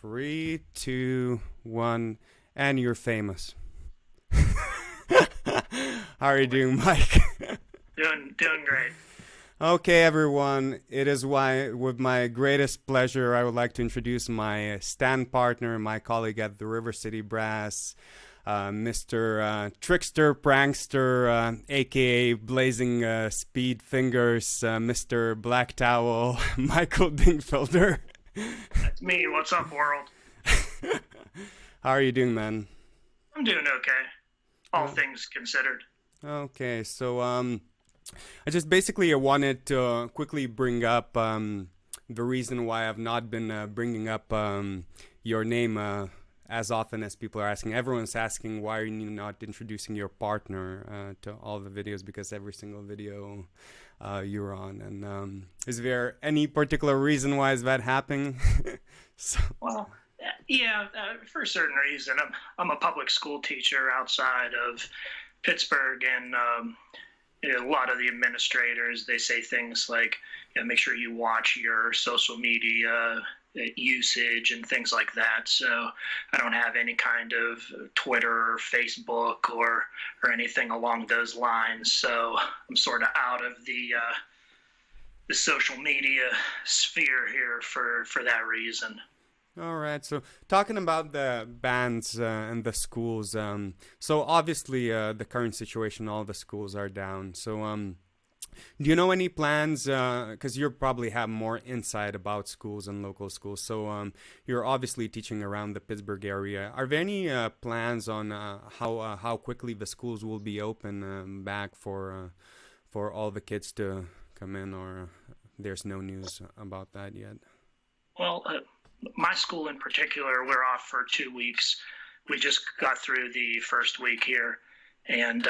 Three, two, one, and you're famous. How are you doing, Mike? Doing great. Okay, everyone. It is with my greatest pleasure, I would like to introduce my stand partner, my colleague at the River City Brass, Mr. Trickster, Prankster, aka Blazing Speed Fingers, Mr. Black Towel, Michael Dingfelder. That's me. What's up, world? How are you doing, man? I'm doing okay, all things considered. Okay, so I just basically wanted to quickly bring up the reason why I've not been bringing up your name as often as people are asking. Everyone's asking why are you not introducing your partner to all the videos, because every single video you're on. And is there any particular reason why is that happening? Well, yeah, for a certain reason. I'm a public school teacher outside of Pittsburgh, and a lot of the administrators, they say things like, make sure you watch your social media usage and things like that. So I don't have any kind of Twitter or Facebook or anything along those lines. So I'm sort of out of the social media sphere here for that reason. All right. So talking about the bands and the schools, so obviously the current situation, all the schools are down. So do you know any plans? Because you probably have more insight about schools and local schools. So you're obviously teaching around the Pittsburgh area. Are there any plans on how quickly the schools will be open back for all the kids to come in, or there's no news about that yet? Well, my school in particular, we're off for 2 weeks. We just got through the first week here, and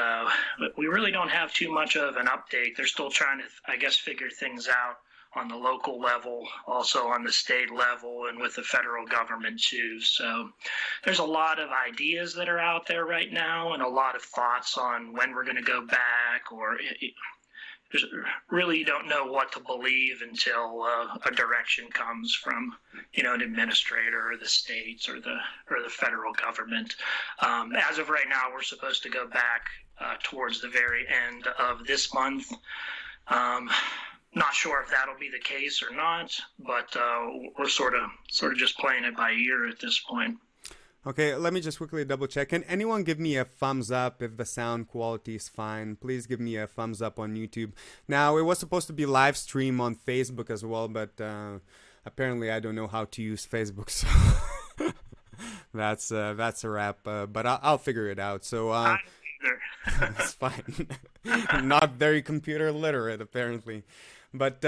we really don't have too much of an update. They're still trying to, I guess, figure things out on the local level, also on the state level, and with the federal government too. So there's a lot of ideas that are out there right now, and a lot of thoughts on when we're going to go back, or really you don't know what to believe until a direction comes from an administrator or the states or the federal government. As of right now, we're supposed to go back towards the very end of this month. Not sure if that'll be the case or not, but we're sort of just playing it by ear at this point. Okay, let me just quickly double check. Can anyone give me a thumbs up if the sound quality is fine? Please give me a thumbs up on YouTube. Now, it was supposed to be live stream on Facebook as well, but apparently I don't know how to use Facebook, so that's a wrap. But I'll figure it out. So it's fine. I'm not very computer literate, apparently. But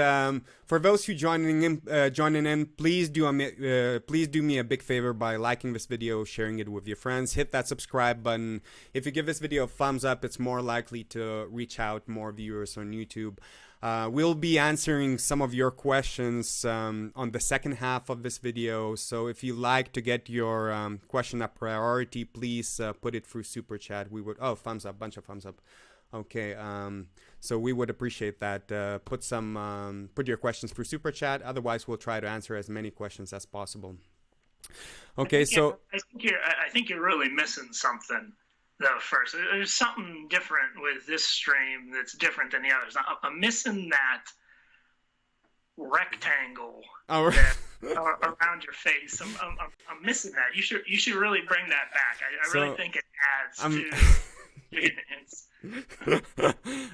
for those who joining in, please do me a big favor by liking this video, sharing it with your friends. Hit that subscribe button. If you give this video a thumbs up, it's more likely to reach out more viewers on YouTube. We'll be answering some of your questions on the second half of this video. So if you like to get your question a priority, please put it through Super Chat. We would thumbs up, bunch of thumbs up. Okay, so we would appreciate that. Put your questions through Super Chat. Otherwise, we'll try to answer as many questions as possible. Okay, I think you're really missing something, though. First, there's something different with this stream that's different than the others. I'm missing that rectangle around your face. I'm missing that. You should really bring that back. I really think it adds to.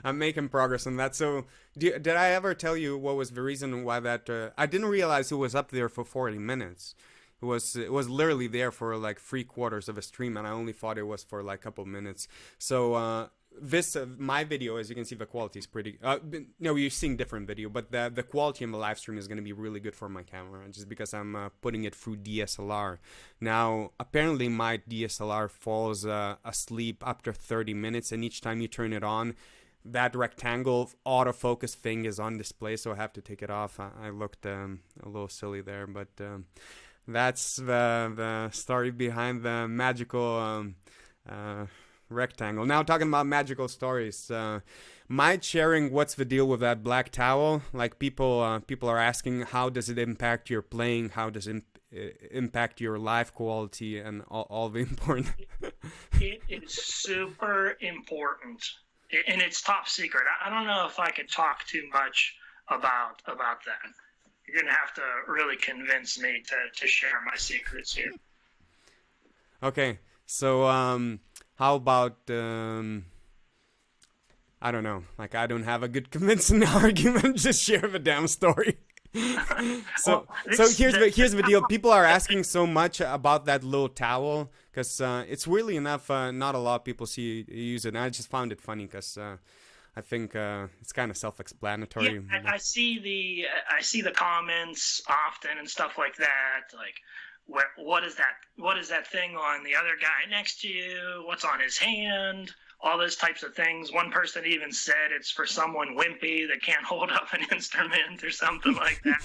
I'm making progress on that. So did I ever tell you what was the reason why that I didn't realize it was up there for 40 minutes. It was literally there for like 3/4 of a stream, and I only thought it was for like a couple minutes. So my video, as you can see, the quality is pretty no, you're seeing different video, but the quality in the live stream is going to be really good for my camera, just because I'm putting it through DSLR. Now apparently my DSLR falls asleep after 30 minutes, and each time you turn it on, that rectangle autofocus thing is on display, so I have to take it off. I looked a little silly there, but that's the story behind the magical rectangle. Now, talking about magical stories, mind sharing what's the deal with that black towel? Like people are asking, how does it impact your playing? How does it impact your life quality and all the important. It is super important, and it's top secret. I don't know if I could talk too much about that. You're gonna have to really convince me to share my secrets here. Okay, so how about I don't know. Like, I don't have a good convincing argument. Just share the damn story. So here's the deal. People are asking so much about that little towel because it's really enough. Not a lot of people use it. And I just found it funny because I think it's kind of self-explanatory. Yeah, I see the comments often and stuff like that. Like, what is that thing on the other guy next to you? What's on his hand? All those types of things. One person even said it's for someone wimpy that can't hold up an instrument or something like that.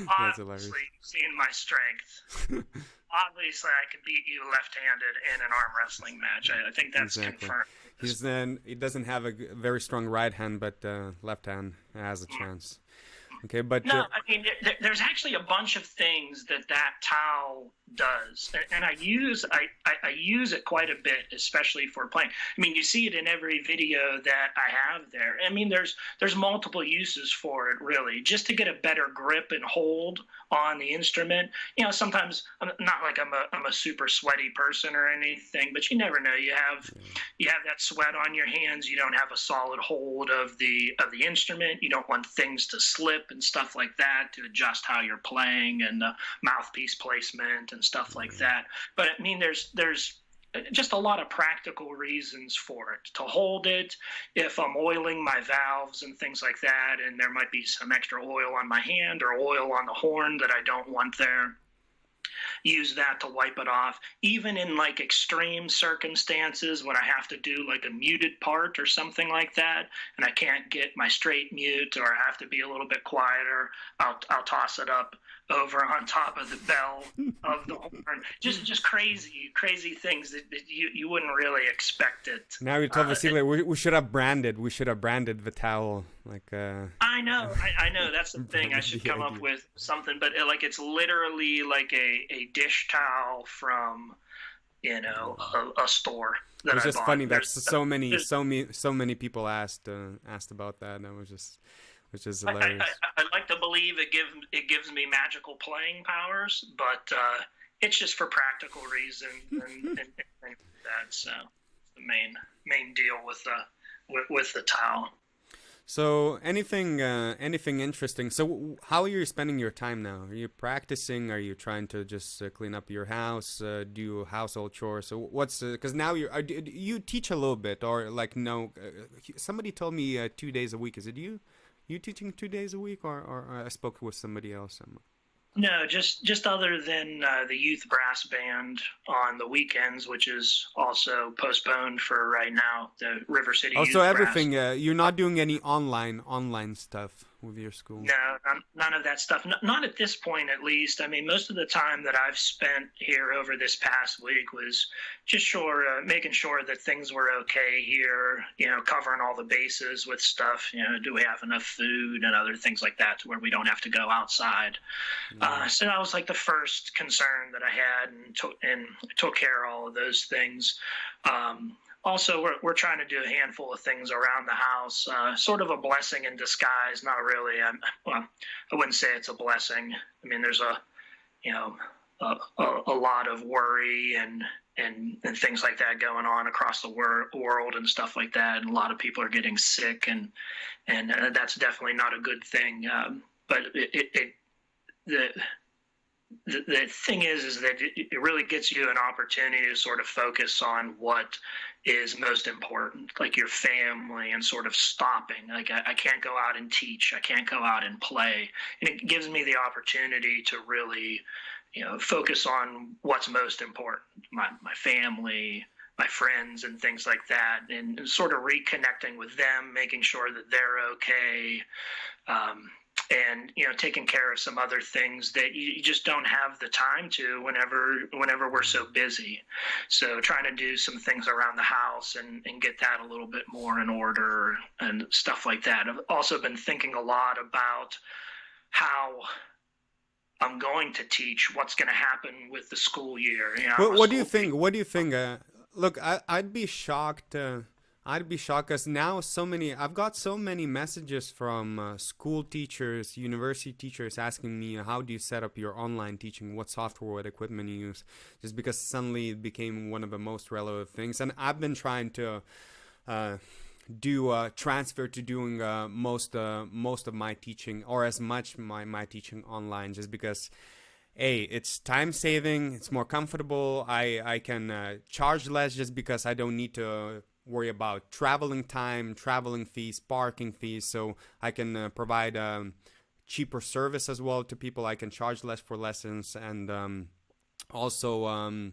Obviously, seeing my strength. Obviously, I can beat you left-handed in an arm wrestling match. I think that's confirmed. He doesn't have a very strong right hand, but left hand has a chance. Okay, but no, I mean, there's actually a bunch of things that towel does, and I use it quite a bit, especially for playing. I mean, you see it in every video that I have there. I mean, there's multiple uses for it, really, just to get a better grip and hold on the instrument. You know, sometimes I'm not like I'm a super sweaty person or anything, but you never know. You have that sweat on your hands. You don't have a solid hold of the instrument. You don't want things to slip and stuff like that, to adjust how you're playing and the mouthpiece placement and stuff like that. But I mean, there's just a lot of practical reasons for it. To hold it, if I'm oiling my valves and things like that, and there might be some extra oil on my hand or oil on the horn that I don't want there, use that to wipe it off. Even in like extreme circumstances when I have to do like a muted part or something like that, and I can't get my straight mute, or I have to be a little bit quieter, I'll toss it up over on top of the bell of the horn. Just crazy things that you wouldn't really expect it. Now you told Vasily we should have branded. We should have branded the towel like. I know. That's the thing. I should come up with something, but it's literally like a dish towel from a store. It was just funny that so many people asked about that, and which is hilarious. I like to believe it gives me magical playing powers, but it's just for practical reasons and that's the main deal with the towel. So anything interesting? So how are you spending your time now? Are you practicing? Are you trying to just clean up your house, do household chores? So what's because now you teach a little bit, or like no? Somebody told me 2 days a week. Is it you? You teaching 2 days a week, or I spoke with somebody else? No, just other than the youth brass band on the weekends, which is also postponed for right now. The River City. Oh, so everything. You're not doing any online stuff with your school. No, none of that stuff. Not at this point, at least. I mean, most of the time that I've spent here over this past week was just making sure that things were okay here. Covering all the bases with stuff. Do we have enough food and other things like that to where we don't have to go outside? So that was like the first concern that I had, and took care of all of those things. Also, we're trying to do a handful of things around the house, sort of a blessing in disguise. Not really. I wouldn't say it's a blessing. I mean, there's a lot of worry and things like that going on across the world and stuff like that. And a lot of people are getting sick, and that's definitely not a good thing. But the thing is that it really gets you an opportunity to sort of focus on what is most important, like your family, and sort of stopping. Like I can't go out and teach, I can't go out and play, and it gives me the opportunity to really, focus on what's most important, my family, my friends, and things like that, and sort of reconnecting with them, making sure that they're okay. And taking care of some other things that you just don't have the time to whenever we're so busy. So trying to do some things around the house and get that a little bit more in order and stuff like that. I've also been thinking a lot about how I'm going to teach, what's going to happen with the school year. You know, What do you think? What do you think? Look, I'd be shocked. I'd be shocked because now I've got so many messages from school teachers, university teachers asking me, how do you set up your online teaching? What software, what equipment you use? Just because suddenly it became one of the most relevant things. And I've been trying to do transfer to doing most of my teaching, or as much my teaching online, just because it's time saving, it's more comfortable. I can charge less just because I don't need to worry about traveling time, traveling fees, parking fees. So I can provide cheaper service as well to people. I can charge less for lessons, and also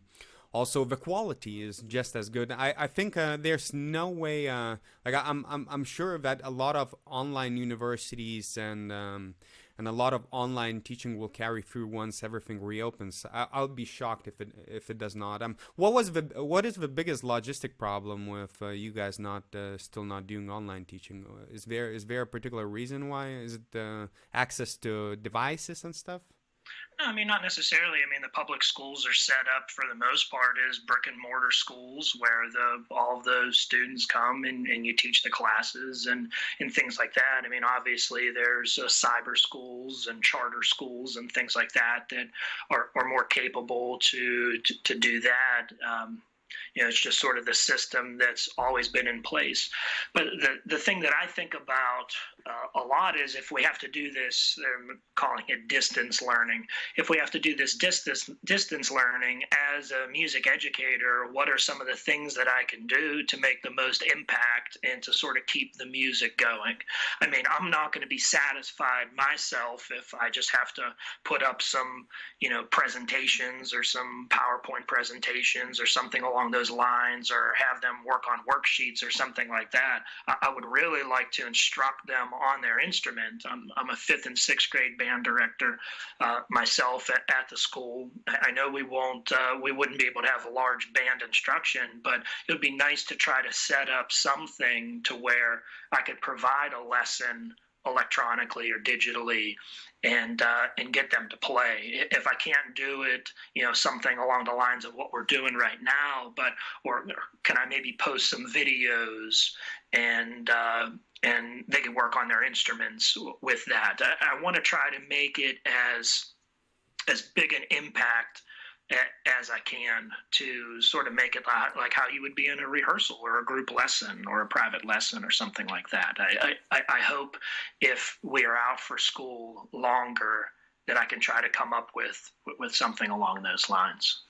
also the quality is just as good. I think there's no way like I'm sure that a lot of online universities and a lot of online teaching will carry through once everything reopens. I'll be shocked if it does not. What is the biggest logistic problem with you guys not still not doing online teaching? Is there a particular reason why? Is it access to devices and stuff? No, I mean, not necessarily. I mean, the public schools are set up for the most part as brick and mortar schools where all of those students come and you teach the classes and things like that. I mean, obviously there's cyber schools and charter schools and things like that that are more capable to do that. You know, it's just sort of the system that's always been in place. But the thing that I think about a lot is if we have to do this, they're calling it distance learning. If we have to do this distance learning as a music educator, what are some of the things that I can do to make the most impact and to sort of keep the music going? I mean, I'm not going to be satisfied myself if I just have to put up some, you know, presentations or some PowerPoint presentations or something along those lines, or have them work on worksheets or something like that. I would really like to instruct them on their instrument. I'm a 5th and 6th grade band director myself at the school. I know we wouldn't be able to have a large band instruction, but it would be nice to try to set up something to where I could provide a lesson electronically or digitally and get them to play. If I can't do it, you know, something along the lines of what we're doing right now, or can I maybe post some videos and they can work on their instruments with that. I want to try to make it as big an impact as I can to sort of make it like how you would be in a rehearsal or a group lesson or a private lesson or something like that. I hope if we are out for school longer that I can try to come up with something along those lines.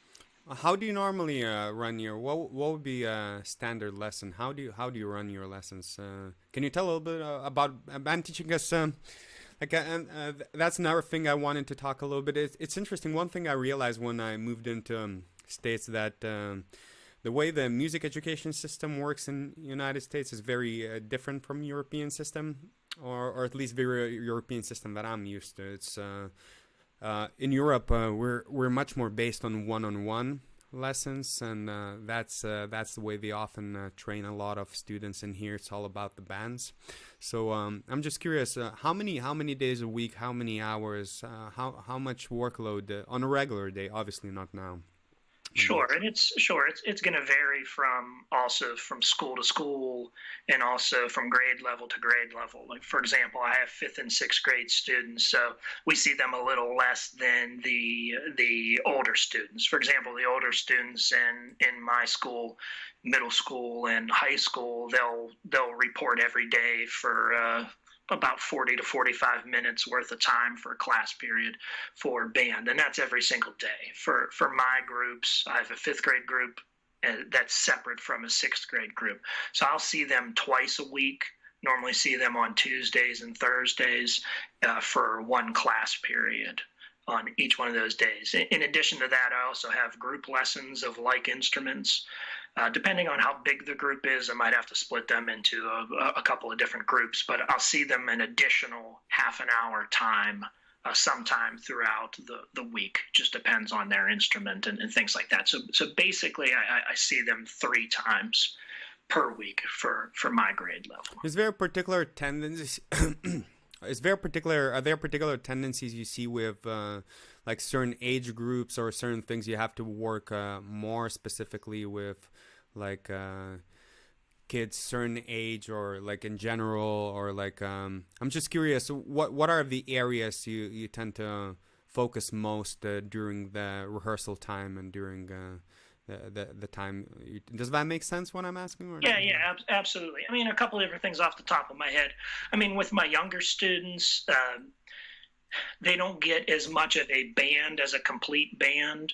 How do you normally run your what would be a standard lesson? How do you run your lessons? Can you tell a little bit about band teaching? Because that's another thing I wanted to talk a little bit. It's interesting. One thing I realized when I moved into States that the way the music education system works in the United States is very different from European system, or at least the European system that I'm used to. It's in Europe, we're much more based on one-on-one lessons, and that's the way they often train a lot of students. In here, it's all about the bands. So I'm just curious, how many days a week, how many hours, how much workload on a regular day? Obviously not now. Sure, and it's going to vary from school to school and also from grade level to grade level. Like, for example, I have 5th and 6th grade students, so we see them a little less than the older students. For example, the older students in my school, middle school and high school, they'll report every day for about 40 to 45 minutes worth of time for a class period for band, and that's every single day. For my groups, I have a 5th grade group that's separate from a 6th grade group, so I'll see them twice a week. Normally see them on Tuesdays and Thursdays for one class period on each one of those days. In addition to that, I also have group lessons of like instruments. Depending on how big the group is, I might have to split them into a couple of different groups, but I'll see them an additional half an hour time sometime throughout the week. Just depends on their instrument and things like that. So basically, I see them 3 times per week for my grade level. Is there a particular tendency? are there particular tendencies you see with like certain age groups or certain things you have to work more specifically with, like kids certain age, or like in general, or like I'm just curious, what are the areas you tend to focus most during the rehearsal time and during the time? Does that make sense what I'm asking? Or Yeah, yeah, absolutely. I mean, a couple of different things off the top of my head. I mean, with my younger students, they don't get as much of a band as a complete band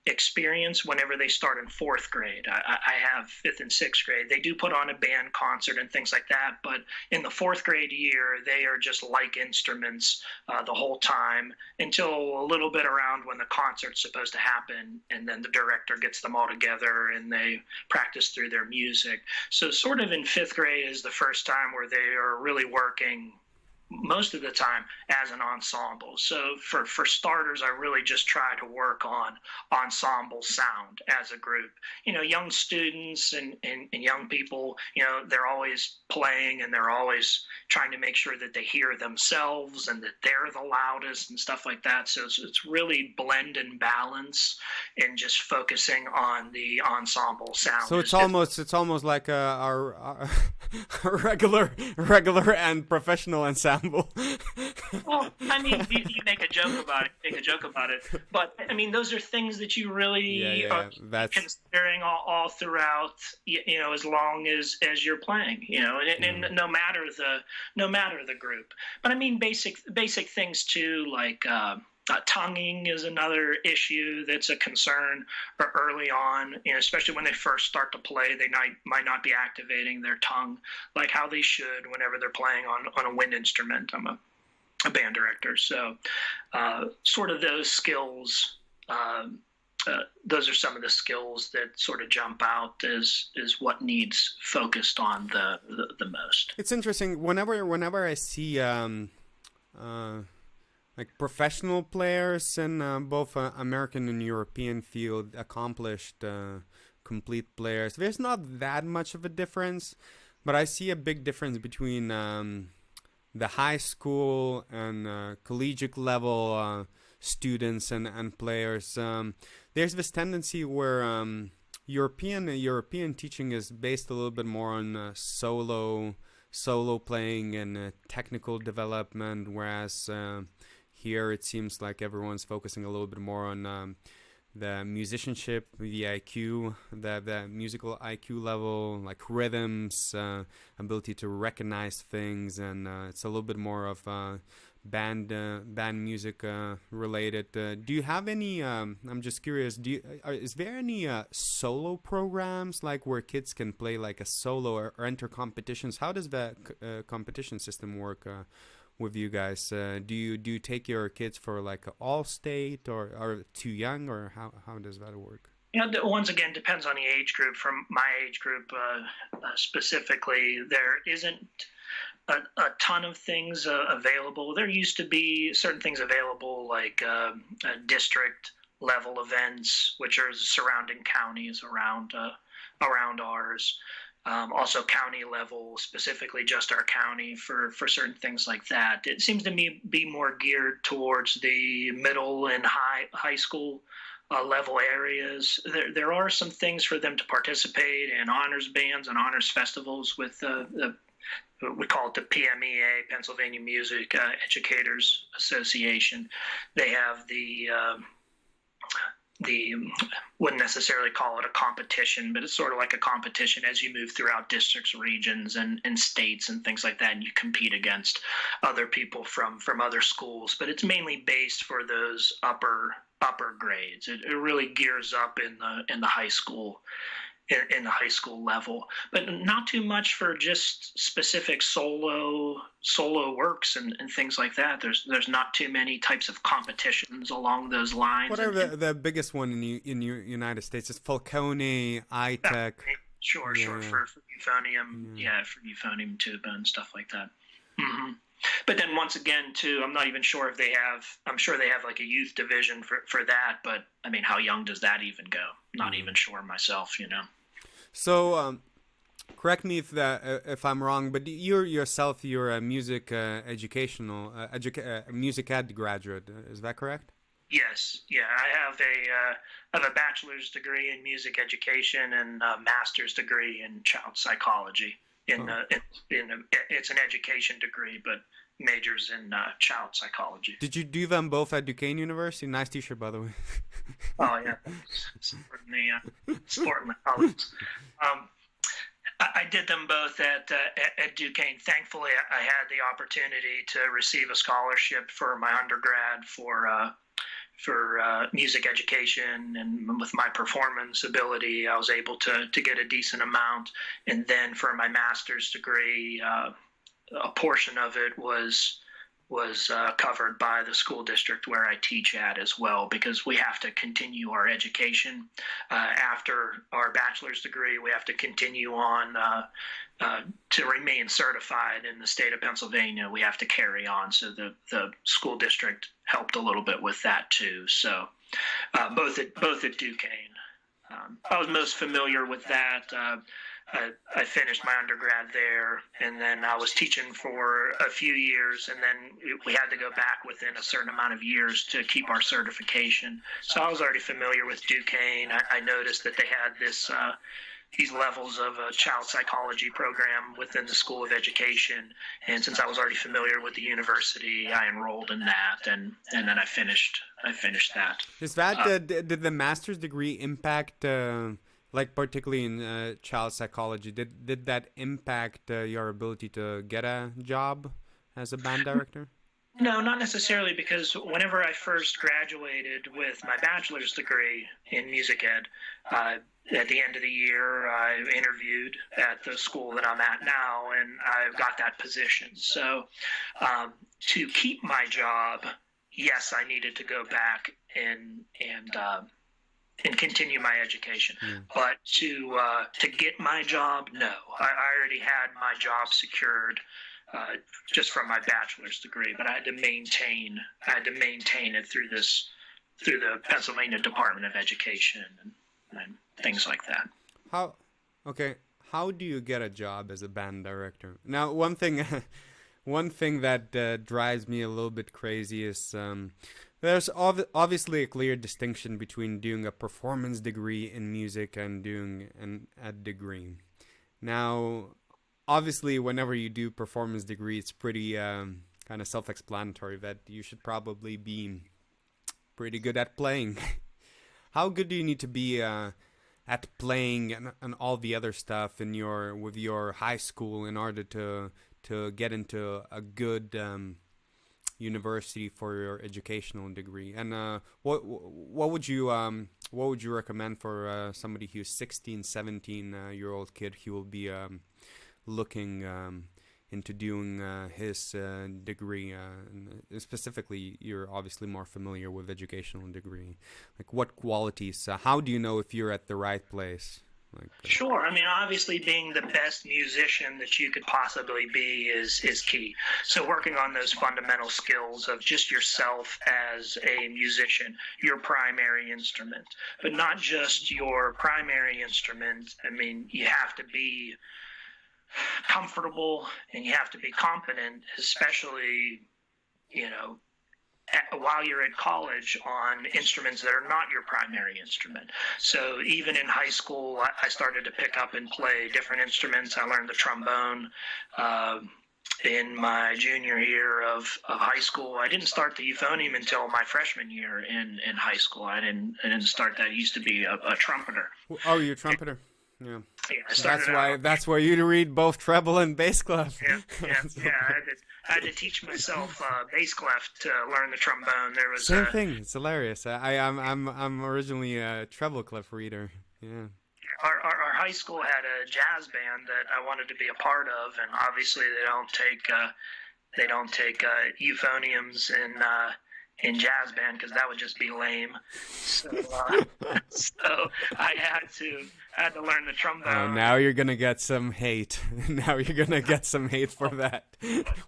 experience whenever they start in fourth grade. I have fifth and sixth grade. They do put on a band concert and things like that, but in the fourth grade year, they are just like instruments the whole time until a little bit around when the concert's supposed to happen, and then the director gets them all together and they practice through their music. So sort of in fifth grade is the first time where they are really working most of the time as an ensemble. So for starters, I really just try to work on ensemble sound as a group. You know, young students and young people, you know, they're always playing and they're always trying to make sure that they hear themselves and that they're the loudest and stuff like that. So it's really blend and balance and just focusing on the ensemble sound. So it's almost like our regular and professional ensemble. Well, I mean, you make a joke about it, but I mean, those are things that you really are considering all throughout, you know, as long as you're playing, you know, and no matter the group. But I mean, basic things too, like tonguing is another issue that's a concern early on, you know, especially when they first start to play. They might not be activating their tongue like how they should whenever they're playing on a wind instrument. I'm a band director, so sort of those skills, those are some of the skills that sort of jump out as what needs focused on the most. It's interesting whenever I see like professional players in both American and European field, accomplished, complete players. There's not that much of a difference, but I see a big difference between the high school and collegiate level students and players. There's this tendency where European teaching is based a little bit more on solo playing and technical development, whereas here it seems like everyone's focusing a little bit more on the musicianship, the IQ, the musical IQ level, like rhythms, ability to recognize things, and it's a little bit more of band music related. Do you have any? I'm just curious. Is there any solo programs like where kids can play like a solo or enter competitions? How does the competition system work with you guys? Do you take your kids for like all state, or are too young, or how does that work? You know, once again, depends on the age group. From my age group specifically, there isn't a ton of things available. There used to be certain things available, like district level events, which are surrounding counties around ours. Also county level, specifically just our county for certain things like that. It seems to me be more geared towards the middle and high school level areas. There are some things for them to participate in honors bands and honors festivals with we call it the PMEA, Pennsylvania Music Educators Association. They have the wouldn't necessarily call it a competition, but it's sort of like a competition as you move throughout districts, regions, and states and things like that, and you compete against other people from other schools. But it's mainly based for those upper grades. It really gears up in the high school. In the high school level, but not too much for just specific solo works and things like that. There's not too many types of competitions along those lines. What are the biggest one in United States? Is Falcone, iTech? Sure, for euphonium, for euphonium, tuba, and stuff like that. Mm-hmm. But then once again, too, I'm not even sure if they have. I'm sure they have like a youth division for that. But I mean, how young does that even go? Not even sure myself, you know. So Correct me if I'm wrong, but you're a music music ed graduate. Is that correct? Yes, yeah, I have a bachelor's degree in music education and a master's degree in child psychology. It's an education degree, but majors in child psychology. Did you do them both at Duquesne University? Nice T-shirt, by the way. Oh yeah, supporting my colleagues. I did them both at Duquesne. Thankfully, I had the opportunity to receive a scholarship for my undergrad for music education, and with my performance ability, I was able to get a decent amount. And then for my master's degree, a portion of it was covered by the school district where I teach at as well, because we have to continue our education after our bachelor's degree. We have to continue on to remain certified in the state of Pennsylvania. We have to carry on, so the school district helped a little bit with that too. So both at Duquesne. I was most familiar with that. I finished my undergrad there, and then I was teaching for a few years, and then we had to go back within a certain amount of years to keep our certification. So I was already familiar with Duquesne. I noticed that they had these levels of a child psychology program within the School of Education, and since I was already familiar with the university, I enrolled in that, and then I finished that. Is that did the master's degree impact? Like particularly in child psychology, did that impact your ability to get a job as a band director? No, not necessarily, because whenever I first graduated with my bachelor's degree in music ed, at the end of the year, I interviewed at the school that I'm at now, and I got that position. So to keep my job, yes, I needed to go back and continue my education. But to get my job, no. I already had my job secured just from my bachelor's degree, but I had to maintain it through the Pennsylvania Department of Education and things like that. How do you get a job as a band director? Now, one thing that drives me a little bit crazy is there's obviously a clear distinction between doing a performance degree in music and doing an ed degree. Now, obviously, whenever you do performance degree, it's pretty kind of self-explanatory that you should probably be pretty good at playing. How good do you need to be at playing and all the other stuff with your high school in order to get into a good university for your educational degree? And what would you recommend for somebody who's 16, 17-year-old kid who will be looking into doing his degree? Specifically, you're obviously more familiar with educational degree. Like, what qualities? How do you know if you're at the right place? Sure. I mean, obviously, being the best musician that you could possibly be is key. So working on those fundamental skills of just yourself as a musician, your primary instrument, but not just your primary instrument. I mean, you have to be comfortable and you have to be competent, especially, while you're at college, on instruments that are not your primary instrument. So even in high school, I started to pick up and play different instruments. I learned the trombone in my junior year of high school. I didn't start the euphonium until my freshman year in high school. I didn't start that. I used to be a trumpeter. Oh, you're a trumpeter. Yeah. Yeah, that's why you read both treble and bass clef. Yeah. I had to teach myself bass clef to learn the trombone. There was same thing. It's hilarious. I'm originally a treble clef reader. Yeah. Our high school had a jazz band that I wanted to be a part of, and obviously they don't take euphoniums in jazz band, because that would just be lame. So I had to learn the trombone. Oh, now you're gonna get some hate. Now you're gonna get some hate for that.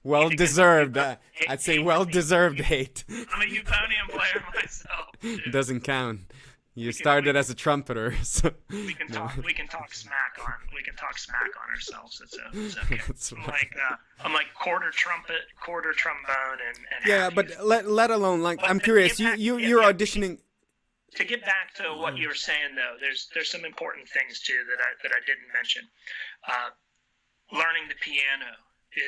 Well deserved. I'd say well deserved hate. I'm a euphonium player myself. Doesn't count. You started as a trumpeter, so we can no. talk. We can talk smack on ourselves. It's okay. That's I'm right. like quarter trumpet, quarter trombone, and Yeah, half but let alone like But I'm to curious. get back, You're auditioning. to get back to what you were saying though, there's some important things too that I didn't mention. Uh, Learning the piano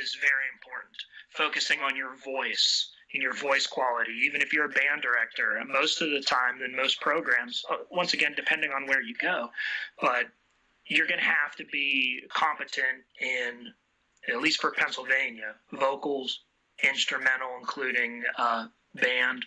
is very important. Focusing on your voice and your voice quality, even if you're a band director, and most of the time in most programs, once again, depending on where you go, but you're going to have to be competent in, at least for Pennsylvania, vocals, instrumental, including band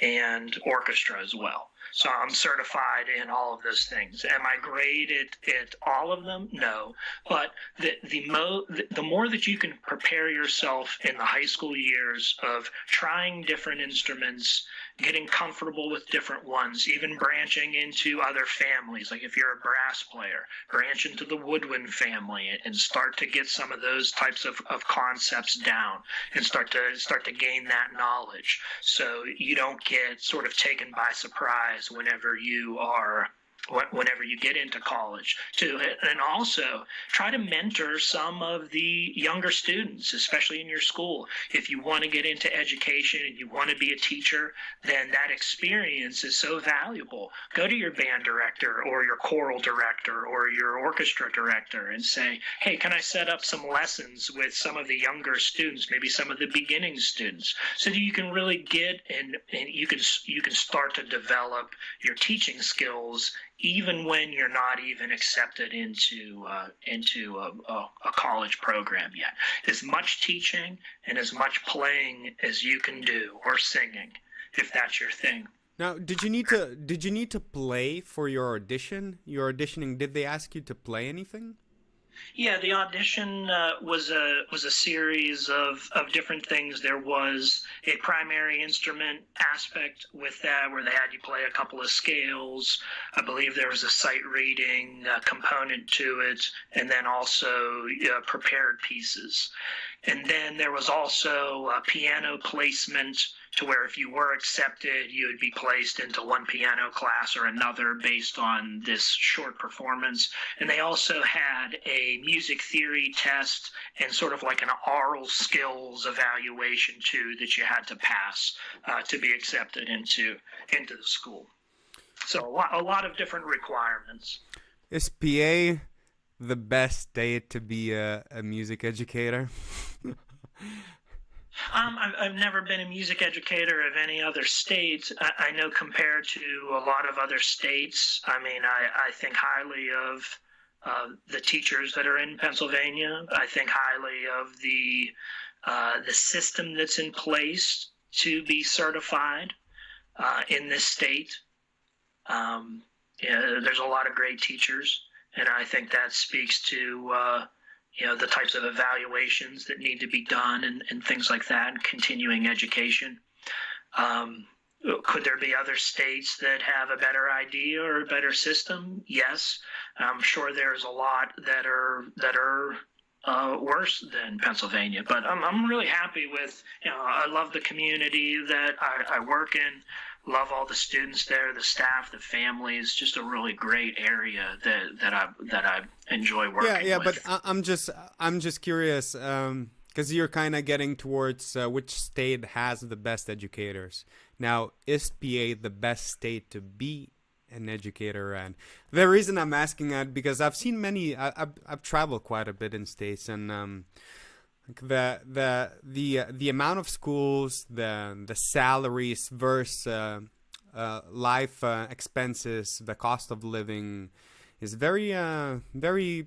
and orchestra as well. So I'm certified in all of those things. Am I great at all of them? No. But the more that you can prepare yourself in the high school years of trying different instruments, getting comfortable with different ones, even branching into other families, like if you're a brass player, branch into the woodwind family and start to get some of those types of concepts down and start to gain that knowledge, so you don't get sort of taken by surprise whenever you get into college too. And also try to mentor some of the younger students, especially in your school. If you want to get into education and you want to be a teacher, then that experience is so valuable. Go to your band director or your choral director or your orchestra director and say, hey, can I set up some lessons with some of the younger students, maybe some of the beginning students, so that you can really get and you can start to develop your teaching skills even when you're not even accepted into a college program yet. As much teaching and as much playing as you can do, or singing, if that's your thing. Now, did you need to play for your audition? Your auditioning, did they ask you to play anything? Yeah, the audition was a series of different things. There was a primary instrument aspect with that, where they had you play a couple of scales. I believe there was a sight reading component to it, and then also prepared pieces. And then there was also a piano placement, to where if you were accepted, you would be placed into one piano class or another based on this short performance. And they also had a music theory test and sort of like an oral skills evaluation too that you had to pass to be accepted into the school. So a lot of different requirements. Is PA the best state to be a music educator? I've never been a music educator of any other state. I know compared to a lot of other states, I mean, I think highly of the teachers that are in Pennsylvania. I think highly of the system that's in place to be certified in this state. There's a lot of great teachers, and I think that speaks to the types of evaluations that need to be done and things like that, and continuing education. Could there be other states that have a better idea or a better system? Yes. I'm sure there's a lot that are worse than Pennsylvania, but I'm really happy with, I love the community that I work in. Love all the students there, the staff, the families. Just a really great area that I enjoy working Yeah, with. but I'm just curious because you're kind of getting towards which state has the best educators. Now, is PA the best state to be an educator? And the reason I'm asking that, because I've seen many. I've traveled quite a bit in states, and the amount of schools, the salaries versus life expenses, the cost of living is very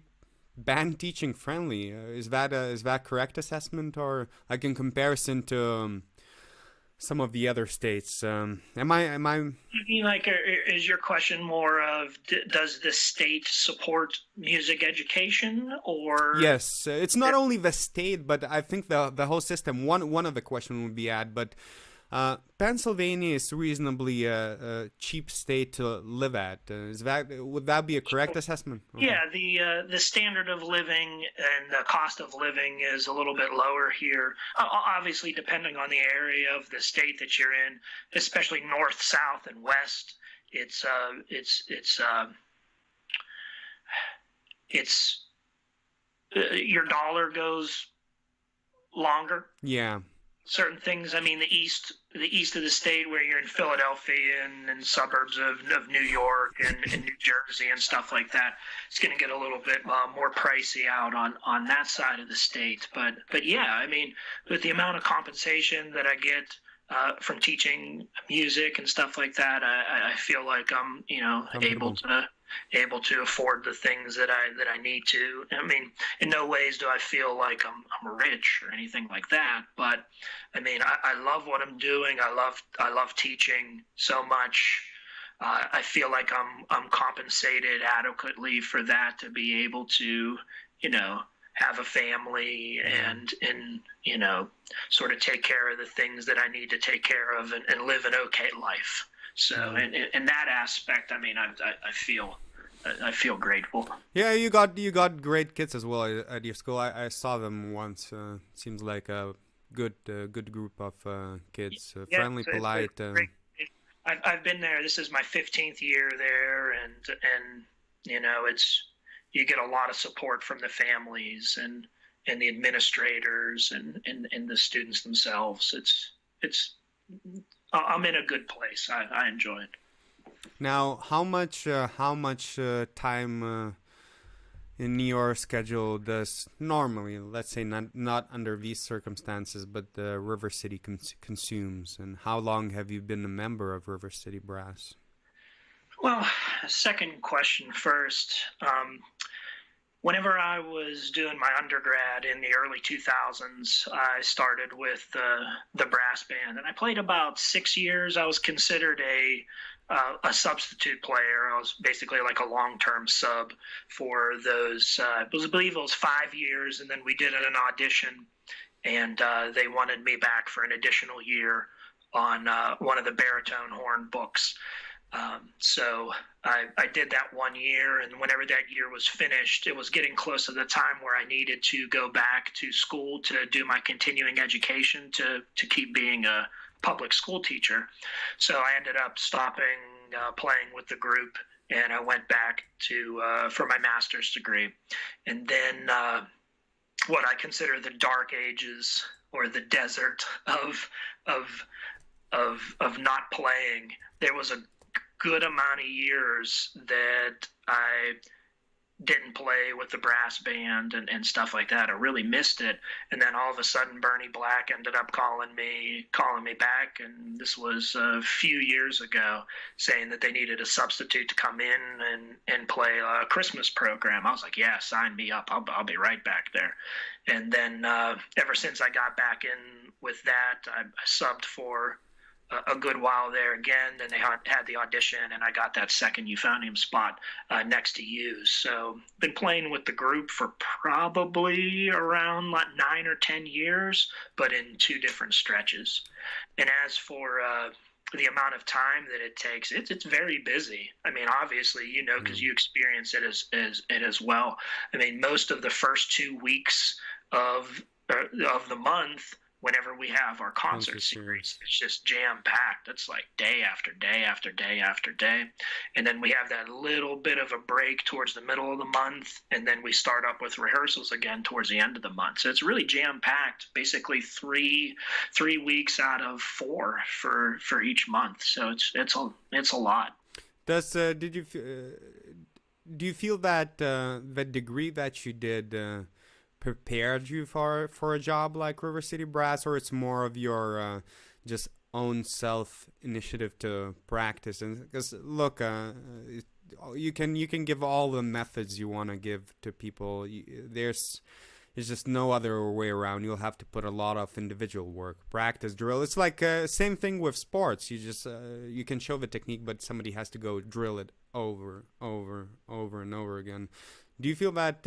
band teaching friendly. Is that correct assessment, or like in comparison to some of the other states? Am I? You mean, like, is your question more of does the state support music education, or? Yes, it's not only the state, but I think the whole system. One of the question would be but Pennsylvania is reasonably a cheap state to live at. Would that be a correct assessment? Okay. Yeah, the standard of living and the cost of living is a little bit lower here. Obviously, depending on the area of the state that you're in, especially north, south, and west, it's uh, it's it's uh, it's your dollar goes longer. Yeah. Certain things. I mean, the east of the state, where you're in Philadelphia and suburbs of New York and New Jersey and stuff like that, it's going to get a little bit more pricey out on that side of the state. But yeah, I mean, with the amount of compensation that I get from teaching music and stuff like that, I feel like I'm able to afford the things that I need to. I mean, in no ways do I feel like I'm rich or anything like that, but I mean, I love what I'm doing. I love teaching so much. I feel like I'm compensated adequately for that, to be able to, have a family and sort of take care of the things that I need to take care of and live an okay life. So in that aspect, I mean, I feel grateful. Yeah, you got great kids as well at your school. I saw them once. Seems like a good group of kids. Friendly, polite. I've been there. This is my 15th year there, and you get a lot of support from the families and the administrators and the students themselves. I'm in a good place. I enjoy it. Now, how much time in your schedule does normally, let's say not under these circumstances, but the River City consumes, and how long have you been a member of River City Brass? Well, second question first. Whenever I was doing my undergrad in the early 2000s, I started with the brass band, and I played about 6 years. I was considered a substitute player. I was basically like a long-term sub for those. I believe it was 5 years, and then we did an audition, and they wanted me back for an additional year on one of the baritone horn books. So I did that 1 year, and whenever that year was finished, it was getting close to the time where I needed to go back to school to do my continuing education to keep being a public school teacher. So I ended up stopping playing with the group, and I went back to for my master's degree. And then what I consider the dark ages, or the desert of not playing, there was a good amount of years that I didn't play with the brass band and stuff like that. I really missed it. And then all of a sudden, Bernie Black ended up calling me back, and this was a few years ago, saying that they needed a substitute to come in and play a Christmas program. I was like, yeah, sign me up. I'll be right back there. And then ever since I got back in with that, I subbed for a good while there again. Then they had the audition, and I got that second euphonium spot next to you. So been playing with the group for probably around like 9 or 10 years, but in 2 different stretches. And as for the amount of time that it takes, it's very busy. I mean, obviously, because you experience it as well. I mean, most of the first 2 weeks of the month, whenever we have our concert series, it's just jam-packed. It's like day after day after day after day. And then we have that little bit of a break towards the middle of the month, and then we start up with rehearsals again towards the end of the month. So it's really jam-packed, basically three weeks out of 4 for each month. So it's a lot. Do you feel that the degree that you did prepared you for a job like River City Brass, or it's more of your just own self initiative to practice? And because look, you can give all the methods you want to give to people. There's just no other way around. You'll have to put a lot of individual work, practice, drill. It's like same thing with sports. You can show the technique, but somebody has to go drill it over and over again. Do you feel that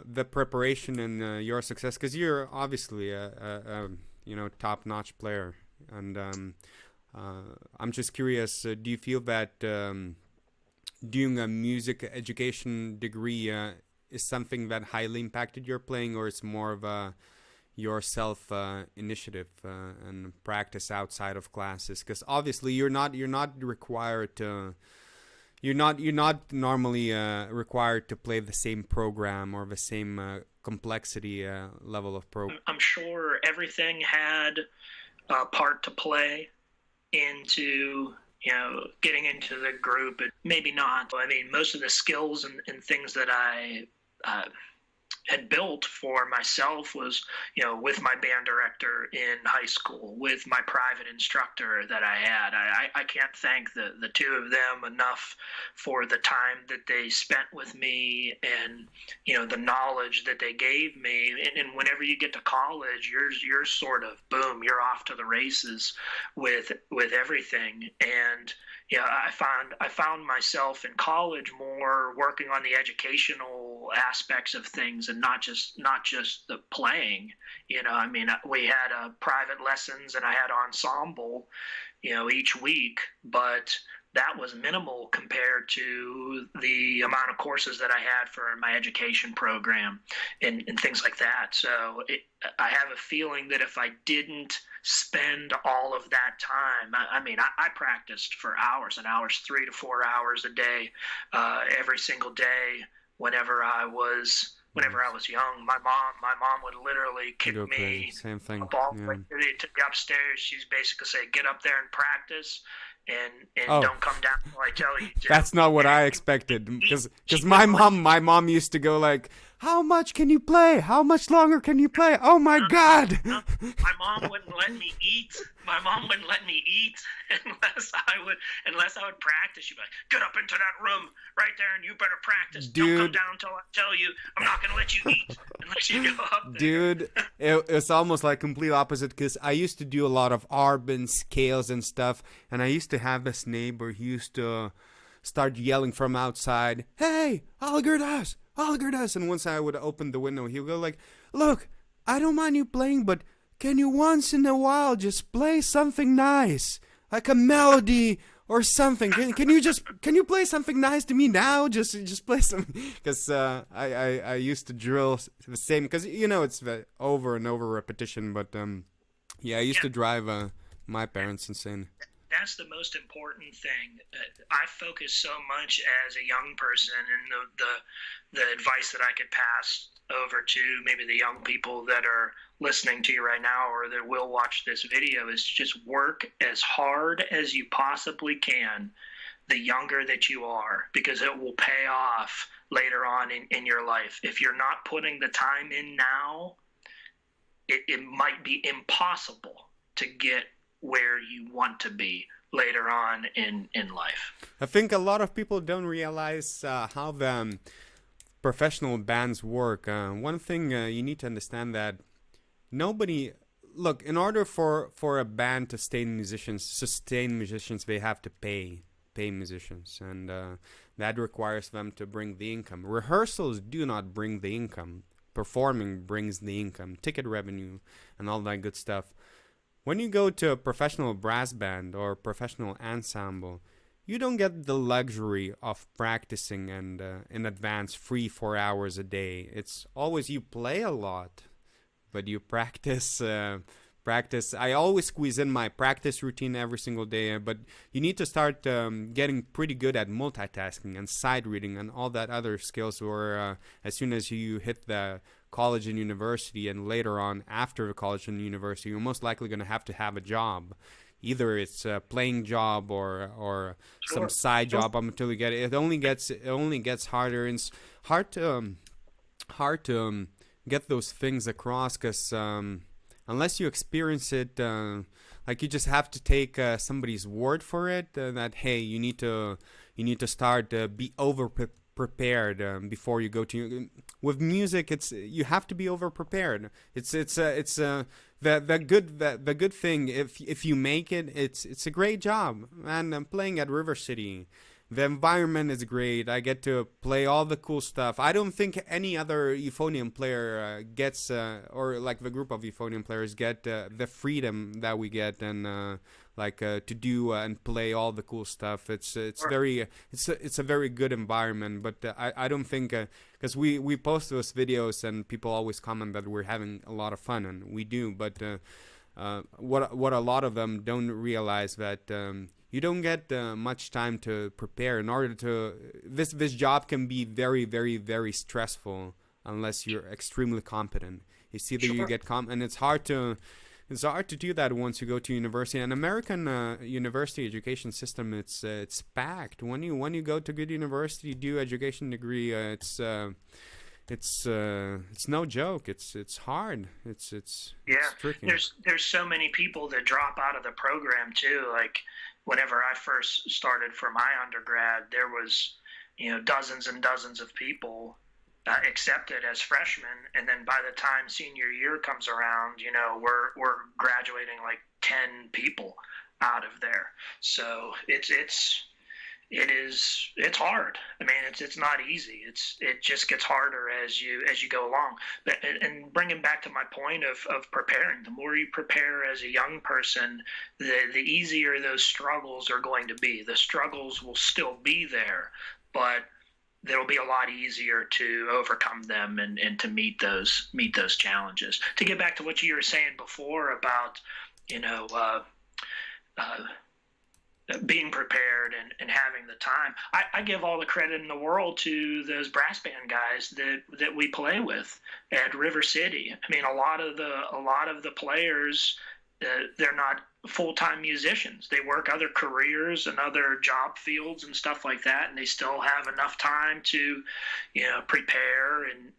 the preparation and your success, because you're obviously a top-notch player, and I'm just curious, do you feel that doing a music education degree is something that highly impacted your playing, or it's more of a your self initiative and practice outside of classes, because obviously you're not required to. You're not normally required to play the same program or the same complexity level of program. I'm sure everything had a part to play into, you know, getting into the group, but maybe not. I mean, most of the skills and things that I had built for myself was, you know, with my band director in high school, with my private instructor that I had. I can't thank the two of them enough for the time that they spent with me and, you know, the knowledge that they gave me. And whenever you get to college, you're sort of, boom, you're off to the races with everything. And yeah, I found myself in college more working on the educational aspects of things and not just the playing. You know, I mean, we had private lessons and I had ensemble, you know, each week, but that was minimal compared to the amount of courses that I had for my education program and things like that. So I have a feeling that if I didn't spend all of that time, I mean, I practiced for hours and hours, 3 to 4 hours a day, every single day. Whenever I was young, my mom would literally kick me Same thing. up all the way to the upstairs. She's basically say, "Get up there and practice, and don't come down until I tell you to." That's not what I expected, because my mom used to go like, "How much can you play? How much longer can you play? Oh my God!" My mom wouldn't let me eat. My mom wouldn't let me eat unless I would practice. She'd be like, "Get up into that room right there, and you better practice. Dude. Don't come down until I tell you. I'm not gonna let you eat unless you go up there." Dude, it's almost like complete opposite, because I used to do a lot of urban scales and stuff, and I used to have this neighbor who used to start yelling from outside, "Hey, Algerdas! Algerdas!" And once I would open the window, he would go like, "Look, I don't mind you playing, but can you once in a while just play something nice? Like a melody or something. Can you play something nice to me now? Just play some." Because I used to drill the same, because you know it's the over and over repetition. But yeah, I used to drive my parents insane. That's the most important thing. I focus so much as a young person, and the advice that I could pass over to maybe the young people that are listening to you right now or that will watch this video is just work as hard as you possibly can the younger that you are, because it will pay off later on in your life. If you're not putting the time in now, it might be impossible to get where you want to be later on in life. I think a lot of people don't realize how the professional bands work. One thing you need to understand that in order for a band to sustain musicians, they have to pay musicians, and that requires them to bring the income. Rehearsals do not bring the income. Performing brings the income, ticket revenue, and all that good stuff. When you go to a professional brass band or professional ensemble, you don't get the luxury of practicing and in advance 3-4 hours a day. It's always you play a lot, but you practice. I always squeeze in my practice routine every single day, but you need to start getting pretty good at multitasking and sight reading and all that other skills, or as soon as you hit the college and university, and later on after college and university, you're most likely going to have a job. Either it's a playing job or some side job until you get it. It only gets harder, and it's hard to get those things across, because unless you experience it, like you just have to take somebody's word for it, that hey, you need to start be over prepared before you go to. With music, you have to be over prepared. It's the good thing. If you make it, it's a great job. And I'm playing at River City. The environment is great. I get to play all the cool stuff. I don't think any other euphonium player gets, or like the group of euphonium players get the freedom that we get, and to do and play all the cool stuff. It's a very good environment. But I don't think because we post those videos and people always comment that we're having a lot of fun, and we do. But what a lot of them don't realize that you don't get much time to prepare in order to this job can be very, very, very stressful unless you're extremely competent. It's either you get and it's hard to do that once you go to university. An American university education system, it's packed. When you go to good university, do education degree, it's no joke. It's hard. It's tricky. There's so many people that drop out of the program too. Like whenever I first started for my undergrad, there was dozens and dozens of people accepted as freshmen, and then by the time senior year comes around, we're graduating like 10 people out of there. So it's hard. I mean, it's not easy. It just gets harder as you go along. And bringing back to my point of preparing, the more you prepare as a young person, the easier those struggles are going to be. The struggles will still be there, but it'll be a lot easier to overcome them and to meet those challenges. To get back to what you were saying before about, being prepared and having the time, I give all the credit in the world to those brass band guys that we play with at River City. I mean, a lot of the players, they're not full-time musicians. They work other careers and other job fields and stuff like that, and they still have enough time to, prepare and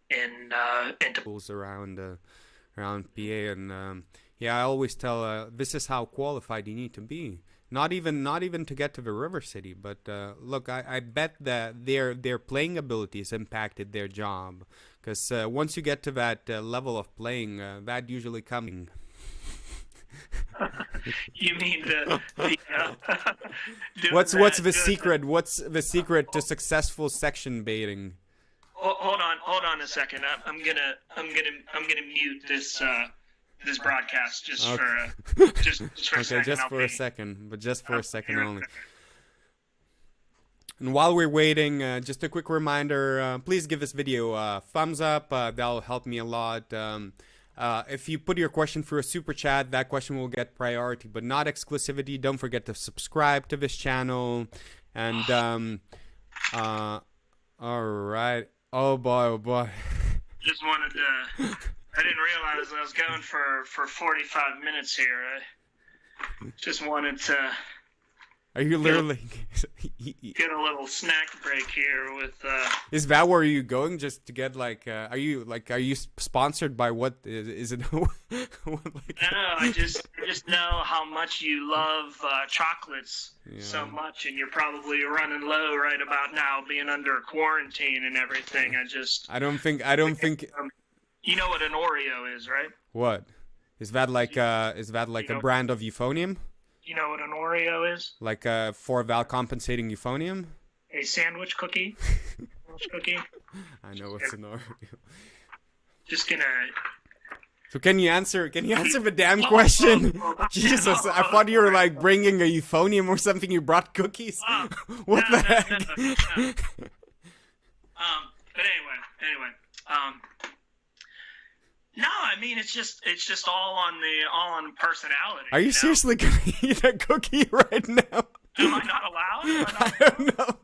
to schools around PA. And I always tell this is how qualified you need to be. Not even to get to the River City, but look, I bet that their playing abilities impacted their job, because once you get to that level of playing, that usually comes. You mean what's the secret? What's the secret to successful section baiting? Hold on a second. I'm gonna mute this broadcast just for a second. Just for a second only. And while we're waiting, just a quick reminder: please give this video a thumbs up. That'll help me a lot. If you put your question through a super chat, that question will get priority, but not exclusivity. Don't forget to subscribe to this channel. And all right. Oh boy. Just wanted to. I didn't realize I was going for 45 minutes here. I just wanted to. Are you literally get a little snack break here with? Is that where you're going? Just to get are you sponsored by what is it? No, I just know how much you love chocolates so much, and you're probably running low right about now, being under quarantine and everything. I don't think. You know what an Oreo is, right? What? Is that like a brand of euphonium? You know what an Oreo is? Like a 4-val compensating euphonium? A sandwich cookie. I know what's an Oreo. Just gonna. So can you answer the damn question? Jesus, I thought you were bringing a euphonium or something. You brought cookies. What the heck? No. But anyway. No, I mean it's just all on personality. Are you seriously gonna eat a cookie right now? Am I not allowed? I don't know.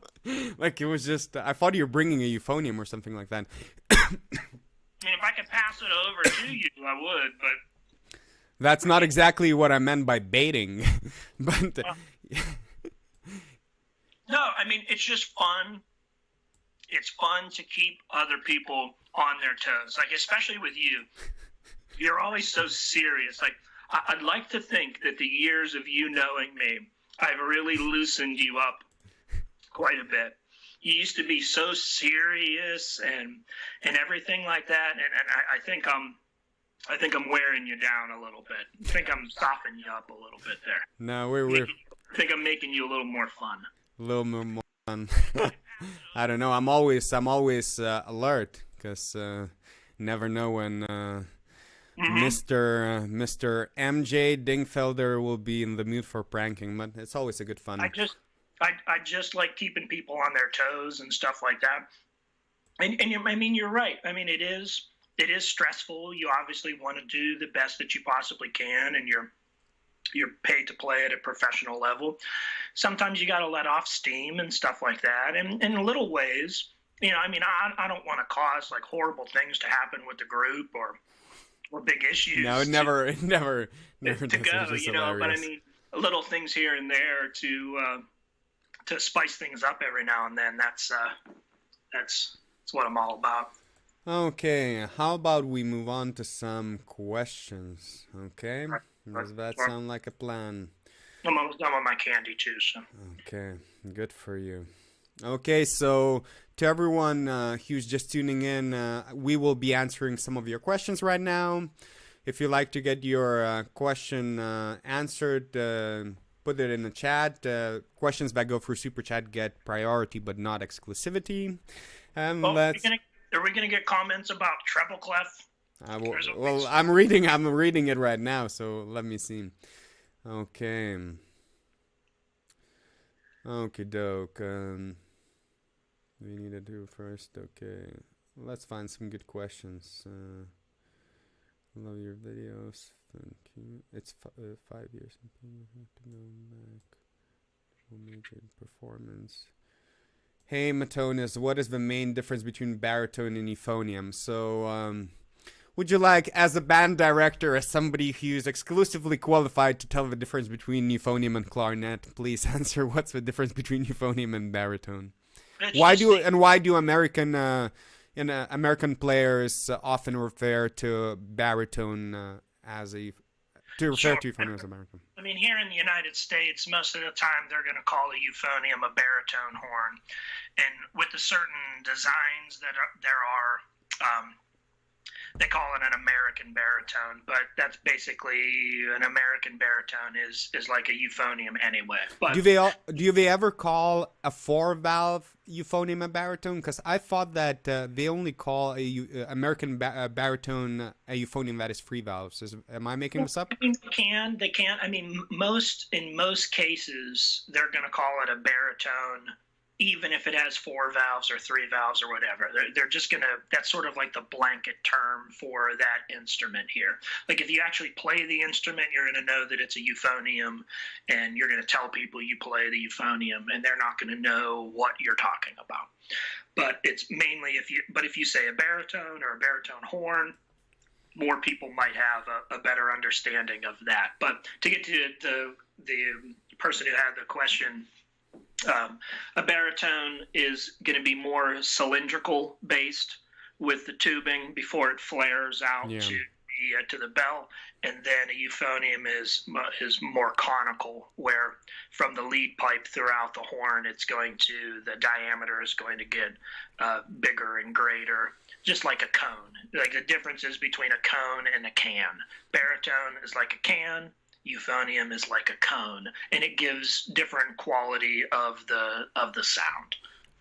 It was just I thought you were bringing a euphonium or something like that. I mean, if I could pass it over to you, I would, but that's not exactly what I meant by baiting. But no, I mean it's just fun. It's fun to keep other people on their toes, especially with you. You're always so serious. I'd like to think that the years of you knowing me, I've really loosened you up quite a bit. You used to be so serious and everything like that, and I think I'm wearing you down a little bit. I think I'm softening you up a little bit there. No, I think I'm making you a little more fun. A little more fun. I don't know. I'm always alert, because never know Mr. MJ Dingfelder will be in the mood for pranking, but it's always a good fun. I just like keeping people on their toes and stuff like that. And I mean, you're right. I mean, it is stressful. You obviously want to do the best that you possibly can, and you're paid to play at a professional level. Sometimes you got to let off steam and stuff like that. And in little ways, you know, I mean, I don't want to cause like horrible things to happen with the group or big issues. No, never to go, you know. But I mean, little things here and there to spice things up every now and then. That's what I'm all about. Okay, how about we move on to some questions? Okay, does that sound like a plan? I'm almost done with my candy too. So. Okay, good for you. Okay, so to everyone who's just tuning in, we will be answering some of your questions right now. If you'd like to get your question answered, put it in the chat. Questions that go through Super Chat get priority but not exclusivity. Are we gonna get comments about treble clef? Well, I'm reading it right now, so let me see. Okay. Okie doke. We need to do first. Okay. Let's find some good questions. Love your videos. Thank you. It's 5 years. Have to go back. Major performance. Hey, Matonizz, what is the main difference between baritone and euphonium? So, would you like, as a band director, as somebody who's exclusively qualified to tell the difference between euphonium and clarinet, please answer what's the difference between euphonium and baritone? Why do American players often refer to baritone to refer to euphonium as a baritone? I mean, here in the United States, most of the time they're going to call a euphonium a baritone horn, and with the certain designs that there are, they call it an American baritone, but that's basically an American baritone is like a euphonium anyway. But do they ever call a 4-valve euphonium a baritone? Because I thought that they only call a American baritone a euphonium that is 3 valves. Am I making this up? I mean, they can. I mean, in most cases, they're going to call it a baritone, even if it has 4 valves or 3 valves or whatever. They're just going to, that's sort of like the blanket term for that instrument here. Like if you actually play the instrument, you're going to know that it's a euphonium, and you're going to tell people you play the euphonium, and they're not going to know what you're talking about. But it's mainly if you say a baritone or a baritone horn, more people might have a better understanding of that. But to get to the person who had the question, a baritone is going to be more cylindrical based with the tubing before it flares out to the bell, and then a euphonium is more conical, where from the lead pipe throughout the horn, the diameter is going to get bigger and greater, just like a cone. Like the difference is between a cone and a can. Baritone is like a can. Euphonium is like a cone, and it gives different quality of the sound.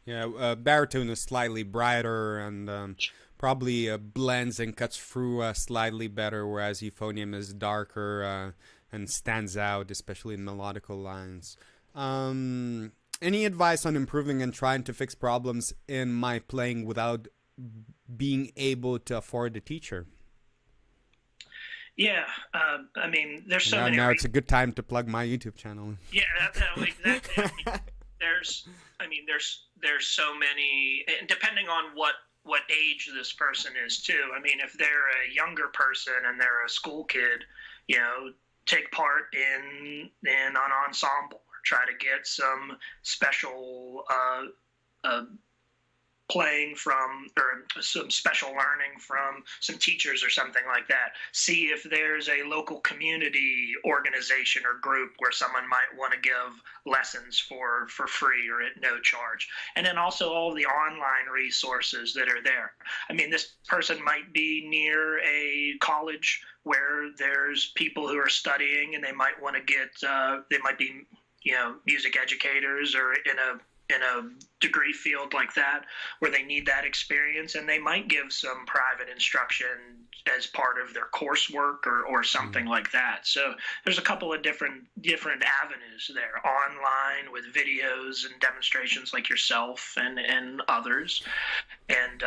Yeah, baritone is slightly brighter and probably blends and cuts through slightly better, whereas euphonium is darker and stands out, especially in melodical lines. Any advice on improving and trying to fix problems in my playing without being able to afford a teacher? Yeah, I mean, there's so many. Now it's a good time to plug my YouTube channel. Yeah, exactly. There's so many, and depending on what age this person is too. I mean, if they're a younger person and they're a school kid, you know, take part in an ensemble, or try to get some special playing from, or some special learning from some teachers or something like that. See if there's a local community organization or group where someone might want to give lessons for free or at no charge. And then also all the online resources that are there. I mean, this person might be near a college where there's people who are studying, and they might want to get, they might be, you know, music educators or in a degree field like that where they need that experience, and they might give some private instruction as part of their coursework or something like that. So there's a couple of different avenues there, online with videos and demonstrations like yourself and others, and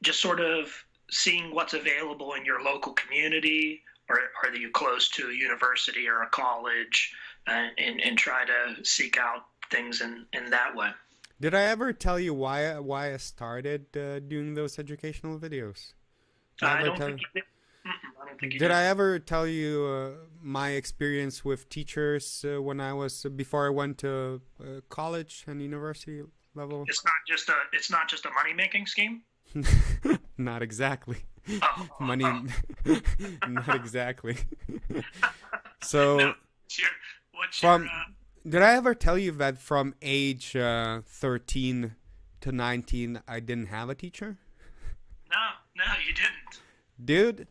just sort of seeing what's available in your local community, or are you close to a university or a college, and try to seek out things in that way. Did I ever tell you why I started doing those educational videos? I don't think you did. I don't think you Did I ever tell you my experience with teachers when before I went to college and university level? It's not just a money making scheme. Not exactly. Oh. Money, not exactly. So, No, what's your did I ever tell you that from age 13 to 19 I didn't have a teacher? No, you didn't. Dude,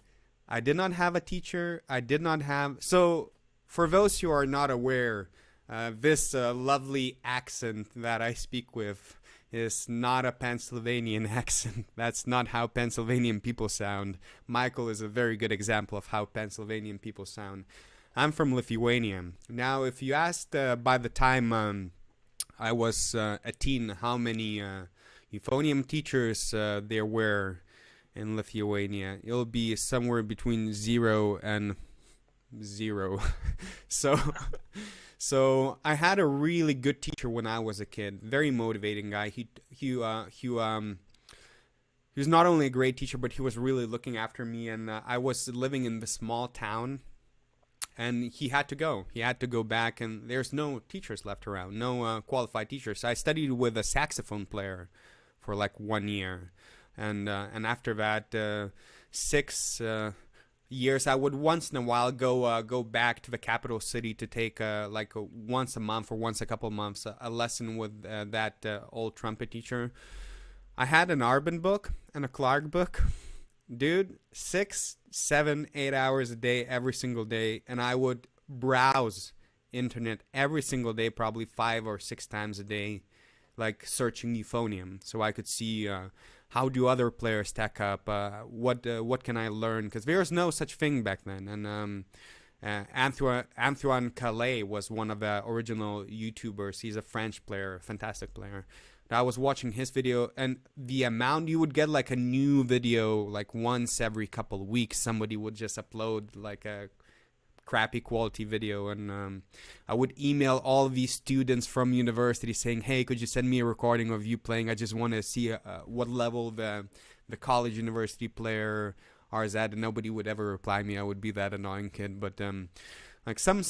I did not have a teacher. I did not have... So, for those who are not aware, this lovely accent that I speak with is not a Pennsylvanian accent. That's not how Pennsylvanian people sound. Michael is a very good example of how Pennsylvanian people sound. I'm from Lithuania. Now, if you asked by the time I was a teen how many euphonium teachers there were in Lithuania, it'll be somewhere between 0 and 0. So I had a really good teacher when I was a kid. Very motivating guy. He was not only a great teacher, but he was really looking after me. And I was living in the small town, and he had to go. He had to go back, and there's no teachers left around, no qualified teachers. I studied with a saxophone player for like 1 year, and after that, 6 years, I would once in a while go back to the capital city to take once a month or once a couple of months a lesson with that old trumpet teacher. I had an Arbin book and a Clark book. Dude, 6, 7, 8 hours a day, every single day, and I would browse internet every single day, probably 5 or 6 times a day, like searching euphonium, so I could see how do other players stack up, what can I learn, because there's no such thing back then. And Antoine Calais was one of the original YouTubers. He's a French player, fantastic player. I was watching his video, and the amount you would get like a new video like once every couple of weeks. Somebody would just upload like a crappy quality video, and I would email all of these students from university saying, hey, could you send me a recording of you playing? I just want to see what level the college university player are at, and nobody would ever reply me. I would be that annoying kid. But like some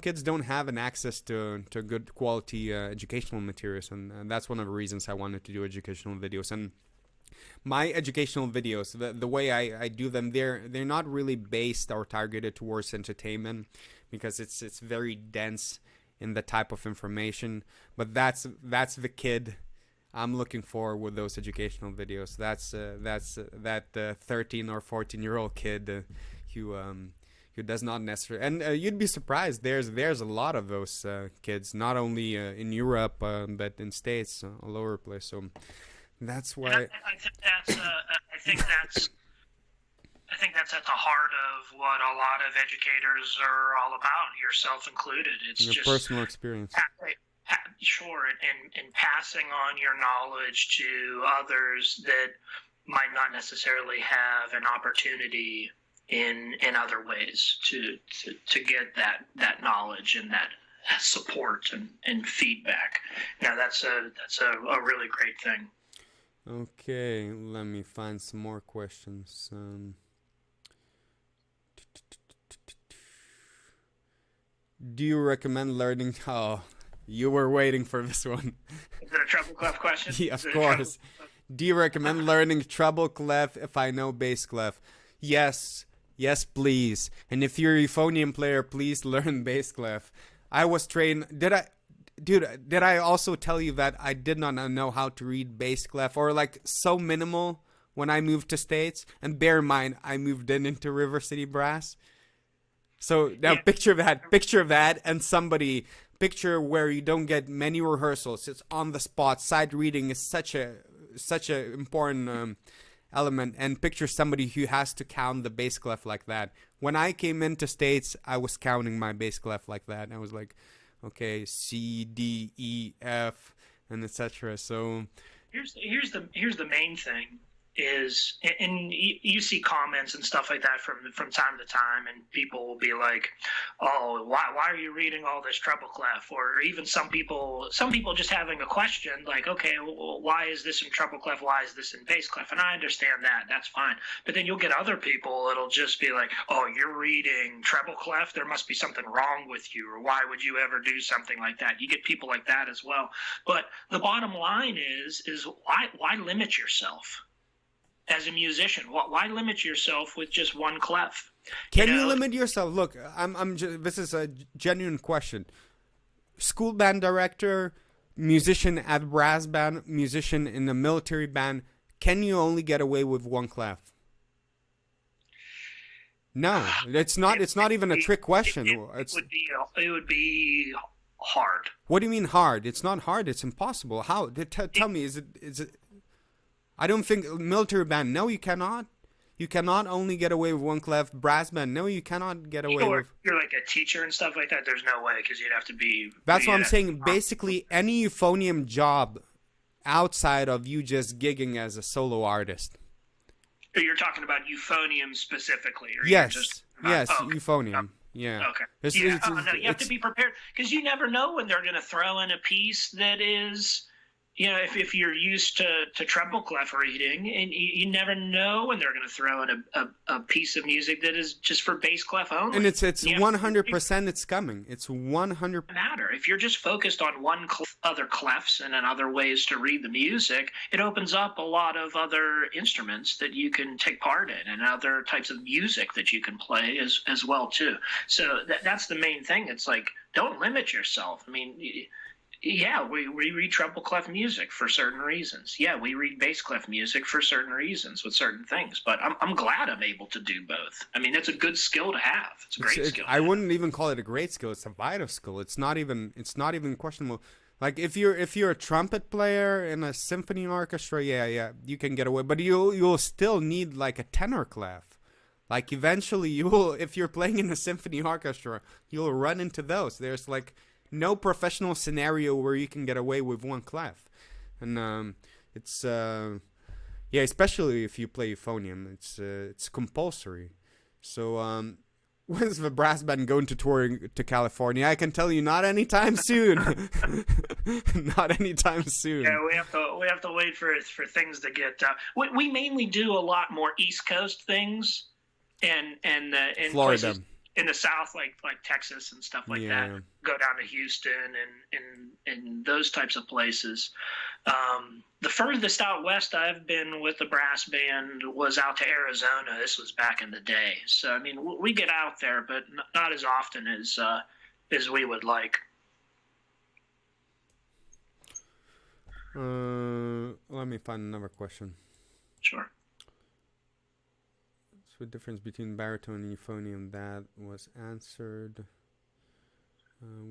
kids don't have an access to good quality educational materials, and that's one of the reasons I wanted to do educational videos. And my educational videos, the way I do them, they're not really based or targeted towards entertainment, because it's very dense in the type of information. But that's the kid I'm looking for with those educational videos. That's that 13 or 14-year-old kid who does not necessarily, and you'd be surprised. There's a lot of those kids, not only in Europe but in States, all over the place. So that's why I think that's at the heart of what a lot of educators are all about, yourself included. It's your just personal experience. Sure, and passing on your knowledge to others that might not necessarily have an opportunity in other ways to get that knowledge and that support and feedback. Now that's a really great thing. Okay, let me find some more questions. Do you recommend learning? Oh, you were waiting for this one. Is it a treble clef question? Yeah, of course. Do you recommend learning treble clef if I know bass clef? Yes, please. And if you're a euphonium player, please learn bass clef. I was trained. Did I also tell you that I did not know how to read bass clef, or like so minimal when I moved to States? And bear in mind, I moved into River City Brass. So now picture that, and somebody picture where you don't get many rehearsals. It's on the spot. Side reading is such a important element. And picture somebody who has to count the bass clef like that. When I came into States, I was counting my bass clef like that. I was like, okay, C, D, E, F, and etc. So here's the main thing is, and you see comments and stuff like that from time to time, and people will be like, "Oh, why are you reading all this treble clef?" Or even some people just having a question like, "Okay, well, why is this in treble clef? Why is this in bass clef?" And I understand that, that's fine. But then you'll get other people, it'll just be like, "Oh, you're reading treble clef? There must be something wrong with you, or why would you ever do something like that?" You get people like that as well. But the bottom line is why limit yourself? As a musician, why limit yourself with just one clef? Can you limit yourself? Look, this is a genuine question. School band director, musician at brass band, musician in a military band. Can you only get away with one clef? No, it's not. It's not even a trick question. It would be hard. What do you mean hard? It's not hard. It's impossible. How? Tell me. Is it? I don't think military band. No, you cannot. You cannot only get away with one clef. Brass band. No, you cannot get away with. You're like a teacher and stuff like that. There's no way, because you'd have to be. That's what I'm saying. Basically, any euphonium job outside of you just gigging as a solo artist. You're talking about euphonium specifically, or yes, euphonium. Yeah. Okay. You have to be prepared, because you never know when they're going to throw in a piece that is. You know, if you're used to treble clef reading, and you never know when they're going to throw in a piece of music that is just for bass clef only. And it's 100% it's coming. It's 100%. Matter. If you're just focused on other clefs and other ways to read the music, it opens up a lot of other instruments that you can take part in, and other types of music that you can play as well too. So that's the main thing. It's like, don't limit yourself. I mean. Yeah, we read treble clef music for certain reasons. Yeah, we read bass clef music for certain reasons with certain things. But I'm glad I'm able to do both. I mean, it's a good skill to have. It's a great skill. I wouldn't even call it a great skill. It's a vital skill. It's not even questionable. Like if you're a trumpet player in a symphony orchestra, yeah, you can get away. But you'll still need like a tenor clef. Like eventually if you're playing in a symphony orchestra, you'll run into those. There's like no professional scenario where you can get away with one clef, and it's especially if you play euphonium, it's compulsory. So when's the brass band going to tour to California? I can tell you, not anytime soon. Not anytime soon. Yeah, we have to wait for things to get. We mainly do a lot more East Coast things, and Florida. Places in the South, like Texas and stuff like that, go down to Houston and those types of places. The furthest out west I've been with the brass band was out to Arizona. This was back in the day. So, I mean, we get out there, but not as often as we would like. Let me find another question. Sure. The difference between baritone and euphonium, that was answered.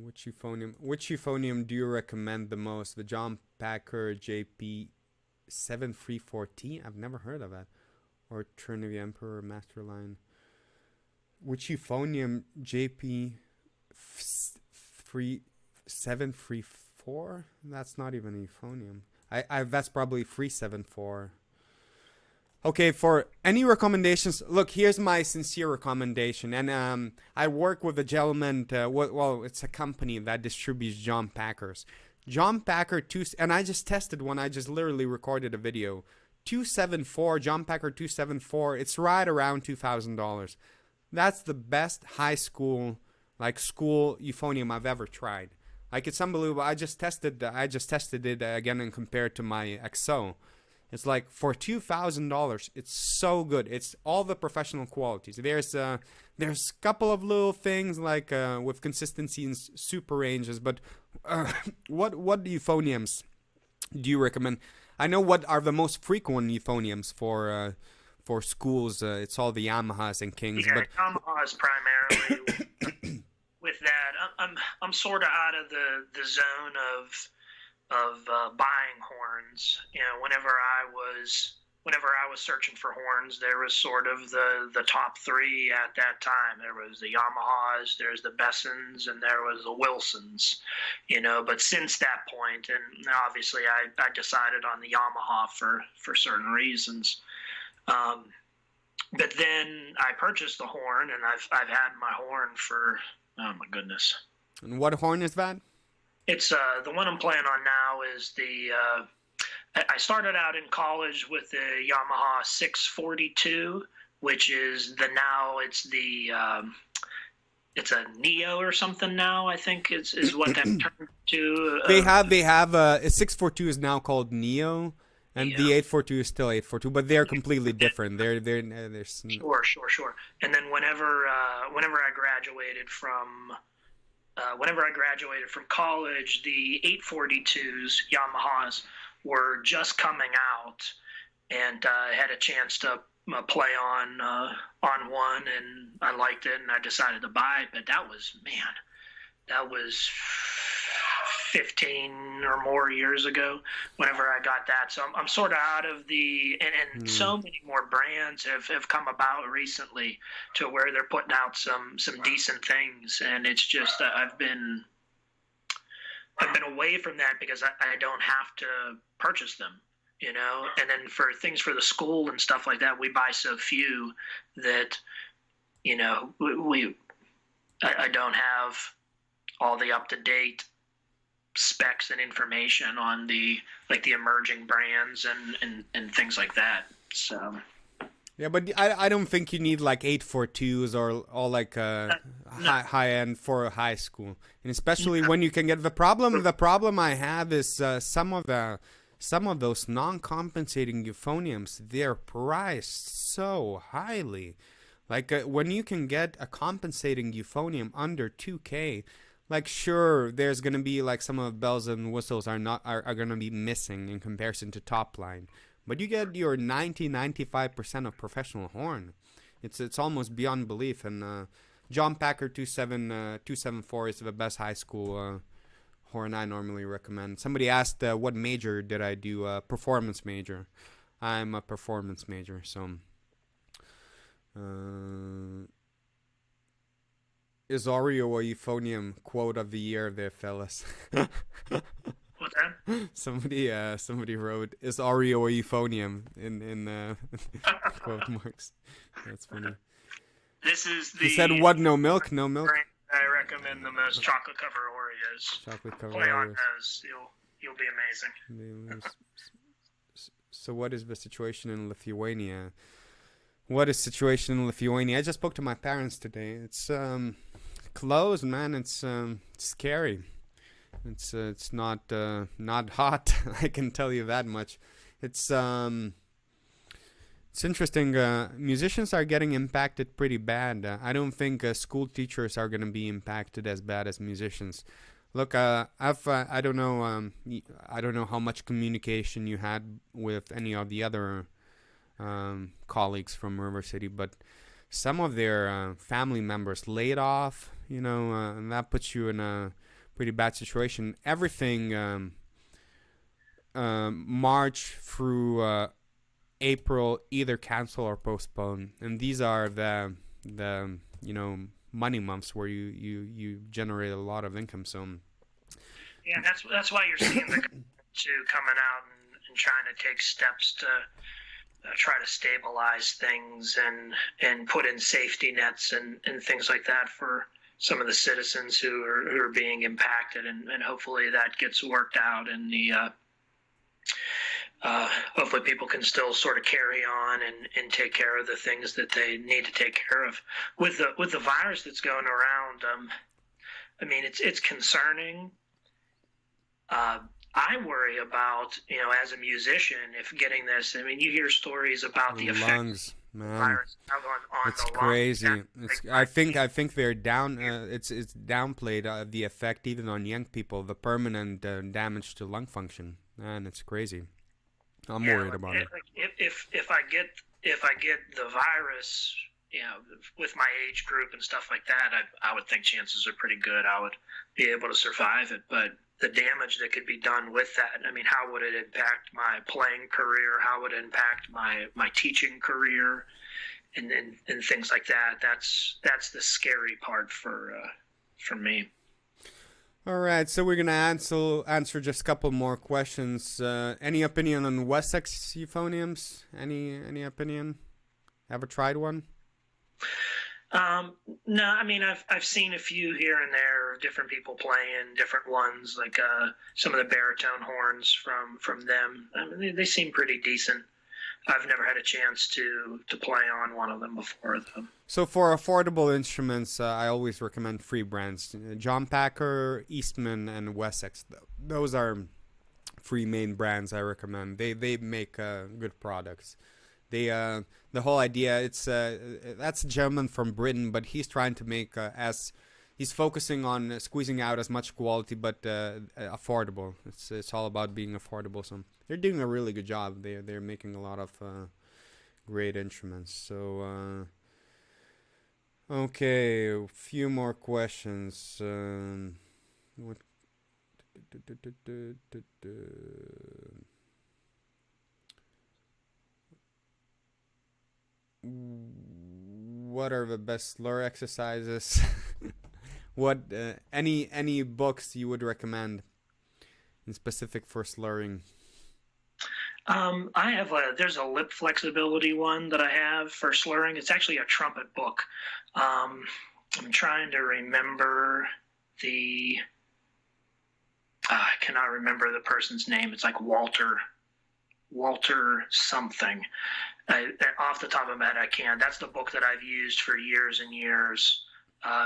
Which euphonium do you recommend the most? The John Packer JP 734T? I've never heard of that. Or Trinity Emperor Masterline. Which euphonium JP 734? That's not even a euphonium. That's probably 374. Okay, for any recommendations, look, here's my sincere recommendation. And I work with a gentleman, it's a company that distributes John Packers. John Packer, and I just tested one. I just literally recorded a video. 274, John Packer 274, it's right around $2,000. That's the best high school, school euphonium I've ever tried. It's unbelievable. I just tested it again and compared to my XO. It's like for $2,000, it's so good. It's all the professional qualities. There's a couple of little things with consistency and super ranges, but what euphoniums do you recommend? I know what are the most frequent euphoniums for schools. It's all the Yamahas and Kings. Yeah, Yamahas primarily. with that. I'm sort of out of the zone of buying horns. You know, whenever I was searching for horns, there was sort of the top three at that time. There was the Yamahas, there's the Bessons, and there was the Wilsons. You know, but since that point, and obviously I decided on the Yamaha for certain reasons. But then I purchased the horn, and I've had my horn for, oh my goodness. And what horn is that? It's the one I'm playing on now is the. I started out in college with the Yamaha 642, which is it's a Neo or something now. I think is what that turned to. They have a 642 is now called Neo. And the 842 is still 842, but they're completely different. They're Sure. And then whenever I graduated from college, the 842s Yamahas were just coming out, and I had a chance to play on one, and I liked it, and I decided to buy it. But that was 15 or more years ago whenever I got that. So I'm sort of out of the, and so many more brands have come about recently to where they're putting out some decent things. And it's just, I've been away from that because I don't have to purchase them, you know? And then for things for the school and stuff like that, we buy so few that, you know, I don't have all the up-to-date specs and information on the emerging brands and things like that. So yeah, but I don't think you need like 842s or all like high end for high school, and especially when you can get the problem I have is some of those non-compensating euphoniums, they're priced so highly. Like when you can get a compensating euphonium under 2K. Like, sure, there's going to be, like, some of the bells and whistles are going to be missing in comparison to top line. But you get your 95% of professional horn. It's almost beyond belief. And John Packer 274 is the best high school horn I normally recommend. Somebody asked what major did I do? Performance major. I'm a performance major, so... Is Oreo a euphonium quote of the year there, fellas? What's that? Somebody wrote, "Is Oreo a euphonium?" in quote marks. That's funny. This is the. He said, "What? No milk? No milk." I recommend the most chocolate covered Oreos. Chocolate covered Play Oreos. on those, you'll be amazing. So, what is the situation in Lithuania? What is situation in Lithuania? I just spoke to my parents today. It's closed, man. It's scary. It's not hot. I can tell you that much. It's interesting. Musicians are getting impacted pretty bad. I don't think school teachers are going to be impacted as bad as musicians. Look, I don't know. I don't know how much communication you had with any of the other colleagues from River City, but some of their family members laid off, you know, and that puts you in a pretty bad situation. Everything March through April either cancel or postpone, and these are the you know, money months where you generate a lot of income. So yeah, that's why you're seeing the too coming out and trying to take steps to try to stabilize things and put in safety nets and things like that for some of the citizens who are being impacted, and hopefully that gets worked out, and hopefully people can still sort of carry on and take care of the things that they need to take care of with the virus that's going around. I mean, it's concerning. I worry about, you know, as a musician, if getting this. I mean, you hear stories about the lungs, man. Virus on it's the crazy. lungs. I think they're down. It's downplayed the effect even on young people, the permanent damage to lung function, and it's crazy. I'm worried about it. If I get the virus with my age group and stuff like that, I would think chances are pretty good I would be able to survive it. But the damage that could be done with that, I mean, how would it impact my playing career? How would it impact my teaching career? And things like that. That's the scary part for me. All right, so we're gonna answer just a couple more questions. Any opinion on Wessex euphoniums? Any opinion? Ever tried one? No, I mean I've seen a few here and there, different people playing different ones, like some of the baritone horns from them. I mean, they seem pretty decent. I've never had a chance to play on one of them before, though. So for affordable instruments, I always recommend three brands: John Packer, Eastman, and Wessex. Those are three main brands I recommend. They make good products. They the whole idea, it's that's a gentleman from Britain, but he's trying to make he's focusing on squeezing out as much quality, but affordable. It's all about being affordable. So they're doing a really good job. They're making a lot of great instruments. So okay, a few more questions. What? What are the best slur exercises? What any books you would recommend in specific for slurring? I have there's a lip flexibility one that I have for slurring. It's actually a trumpet book. I'm trying to remember I cannot remember the person's name. It's like Walter something. Off the top of my head, I can't. That's the book that I've used for years and years,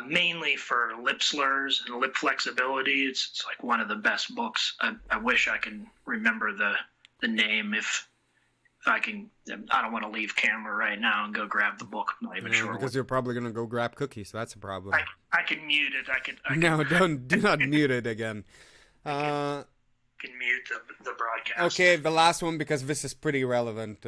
mainly for lip slurs and lip flexibility. It's like one of the best books. I wish I could remember the name if I can. I don't want to leave camera right now and go grab the book. I'm not even sure. Because you're probably going to go grab cookies. So that's a problem. I can mute it. No, do not mute it again. Can mute the broadcast. Okay, the last one, because this is pretty relevant.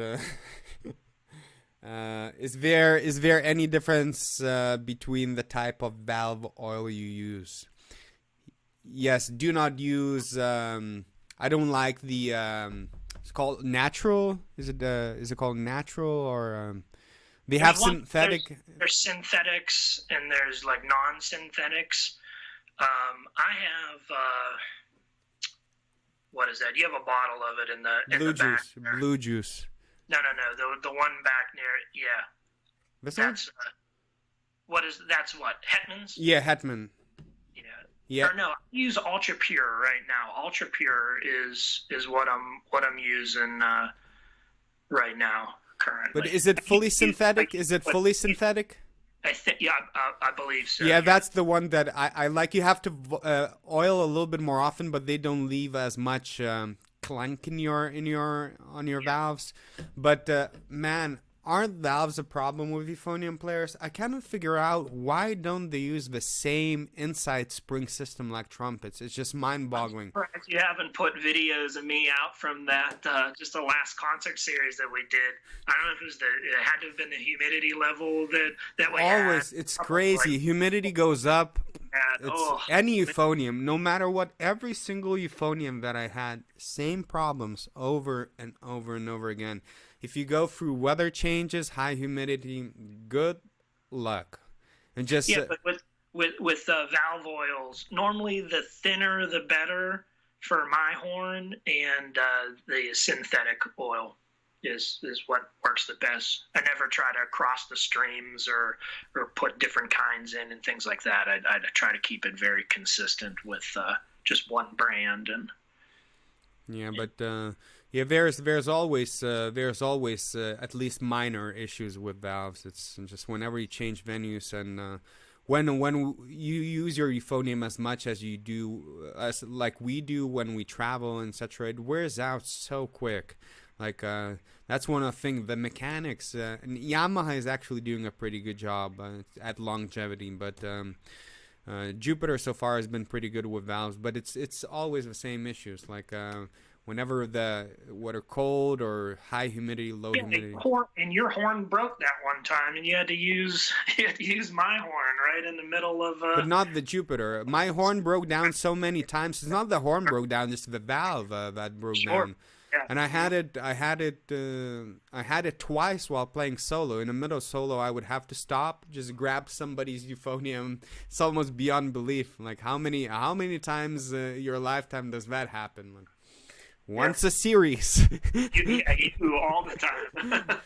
Is there any difference between the type of valve oil you use? Yes, do not use. I don't like the. It's called natural. Is it called natural or? They have synthetic. There's synthetics and there's like non-synthetics. I have. What is that? You have a bottle of it in the back. Blue juice. No. The one back near it. Yeah. That's what? Hetman's? Yeah, Hetman. Yeah. Or no, I use Ultra Pure right now. Ultra Pure is what I'm using right now currently. But is it fully synthetic? Is it fully synthetic? I believe so. Yeah, that's the one that I like. You have to oil a little bit more often, but they don't leave as much clank on your valves. But man, aren't valves a problem with euphonium players? I cannot figure out why don't they use the same inside spring system like trumpets. It's just mind-boggling. You haven't put videos of me out from that just the last concert series that we did. I don't know if it had to have been the humidity level that we had. Always, it's crazy. Humidity goes up. Any euphonium, no matter what, every single euphonium that I had, same problems over and over and over again. If you go through weather changes, high humidity, good luck. And just but with valve oils, normally the thinner the better for my horn, and the synthetic oil is what works the best. I never try to cross the streams or put different kinds in and things like that. I try to keep it very consistent with just one brand. And there's always at least minor issues with valves. It's just whenever you change venues and when you use your euphonium as much as you do, like we do when we travel and etc., it wears out so quick. Like that's one of the things. The mechanics and Yamaha is actually doing a pretty good job at longevity, but Jupiter so far has been pretty good with valves. But it's always the same issues. Like whenever what are cold or high humidity, low humidity. And your horn broke that one time, and you had to use my horn right in the middle of. But not the Jupiter. My horn broke down so many times. It's not the horn broke down; just the valve that broke down. Yeah. And I had it twice while playing solo. In the middle of solo, I would have to stop, just grab somebody's euphonium. It's almost beyond belief. Like how many times your lifetime does that happen? Like, once a series. You do all the time.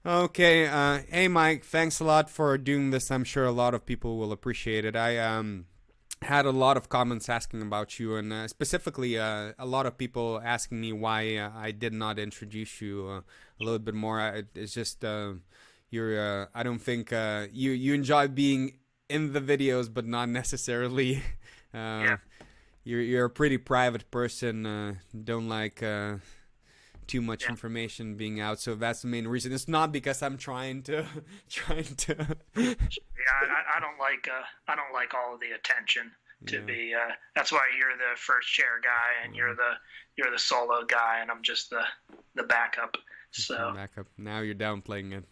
Okay. Hey, Mike. Thanks a lot for doing this. I'm sure a lot of people will appreciate it. I had a lot of comments asking about you, and specifically a lot of people asking me why I did not introduce you a little bit more. It's just you're. I don't think you enjoy being in the videos, but not necessarily. You're a pretty private person. Don't like too much information being out, so that's the main reason. It's not because I'm trying to. I don't like all of the attention to be. That's why you're the first chair guy, and you're the solo guy, and I'm just the backup. So backup. Now you're downplaying it.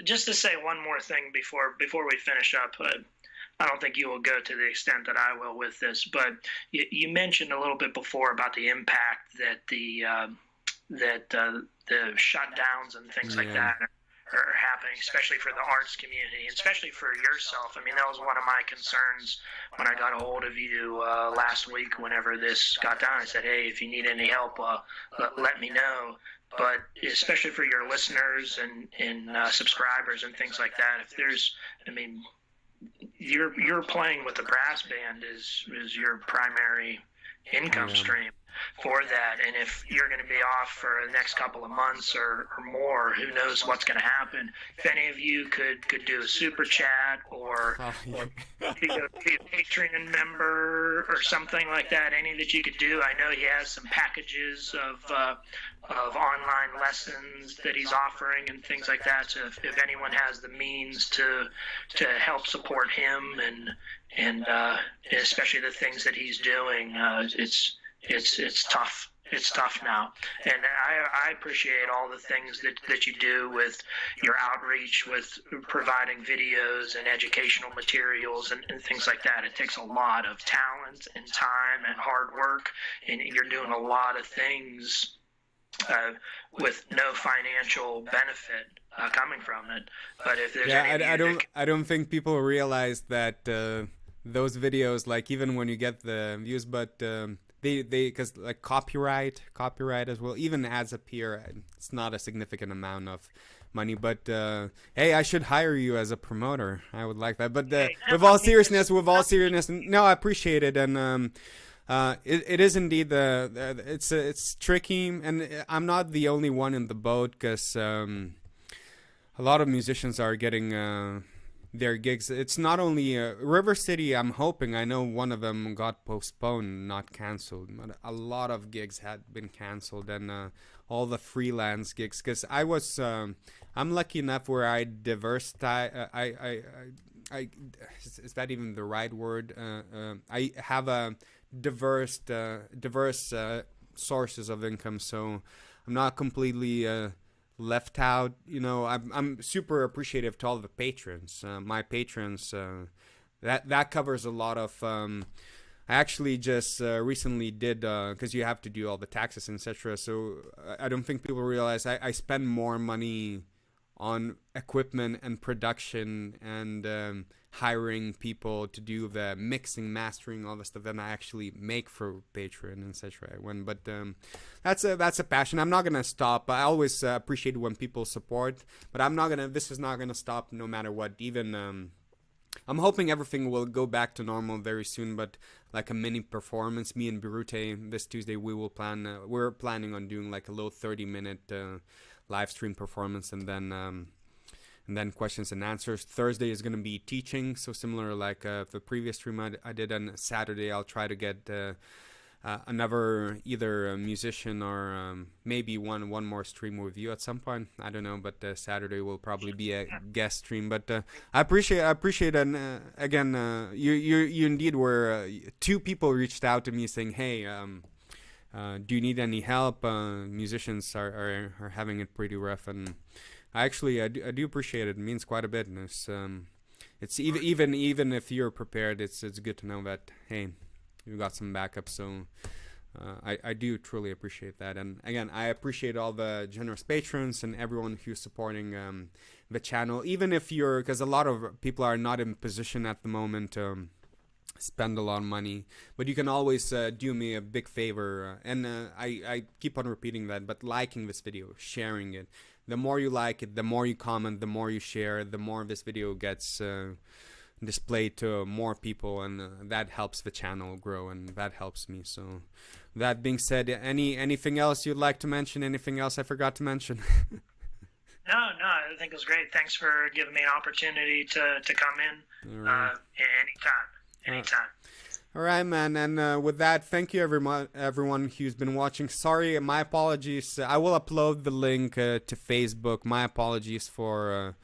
Just to say one more thing before we finish up. I don't think you will go to the extent that I will with this, but you mentioned a little bit before about the impact that the shutdowns and things like that are happening, especially for the arts community, and especially for yourself. I mean, that was one of my concerns when I got a hold of you last week whenever this got down. I said, hey, if you need any help, let me know. But especially for your listeners and subscribers and things like that, if there's, I mean, you're playing with the brass band is your primary income stream for that, and if you're going to be off for the next couple of months or more, who knows what's going to happen. If any of you could do a super chat or be a Patreon member or something like that, any that you could do. I know he has some packages of online lessons that he's offering and things like that. So if anyone has the means to help support him and especially the things that he's doing, it's tough. It's tough now. And I appreciate all the things that you do with your outreach, with providing videos and educational materials and things like that. It takes a lot of talent and time and hard work, and you're doing a lot of things with no financial benefit coming from it. But if there's I don't think people realize that those videos, like even when you get the views, but they because like copyright as well, even ads appear. It's not a significant amount of money, but hey, I should hire you as a promoter. I would like that. But with all seriousness, no, I appreciate it, and it is indeed it's tricky, and I'm not the only one in the boat, because a lot of musicians are getting their gigs. It's not only River City. I know one of them got postponed, not canceled, but a lot of gigs had been canceled, and all the freelance gigs, because I'm lucky enough where I diversify. Is that even the right word? I have a diverse sources of income, so I'm not completely left out. I'm super appreciative to all the patrons. My patrons, that covers a lot of. I actually just recently did, because you have to do all the taxes, etc. So I don't think people realize I spend more money on equipment and production and hiring people to do the mixing, mastering, all the stuff that I actually make for Patreon, etc. But that's a passion. I'm not gonna stop. I always appreciate when people support, but this is not gonna stop no matter what. Even I'm hoping everything will go back to normal very soon, but like a mini performance, me and Baritone this Tuesday, we're planning on doing like a little 30-minute live stream performance, and then questions and answers. Thursday is going to be teaching, so similar like the previous stream I did. On Saturday I'll try to get another either a musician or maybe one more stream with you at some point. I don't know, but Saturday will probably be a guest stream. But I appreciate and again you indeed were two people reached out to me saying, hey, do you need any help? Musicians are having it pretty rough, and I do appreciate it. It means quite a bit. And it's even if you're prepared, it's good to know that, hey, you got some backup. So I do truly appreciate that. And again, I appreciate all the generous patrons and everyone who's supporting the channel, even if because a lot of people are not in position at the moment to spend a lot of money, but you can always do me a big favor, and I keep on repeating that, but liking this video, sharing it. The more you like it, the more you comment, the more you share, the more this video gets displayed to more people, and that helps the channel grow, and that helps me. So that being said, anything else you'd like to mention? Anything else I forgot to mention? No, I think it was great. Thanks for giving me an opportunity to come in anytime. All right, man. And with that, thank you everyone who's been watching. Sorry, my apologies. I will upload the link to Facebook. My apologies for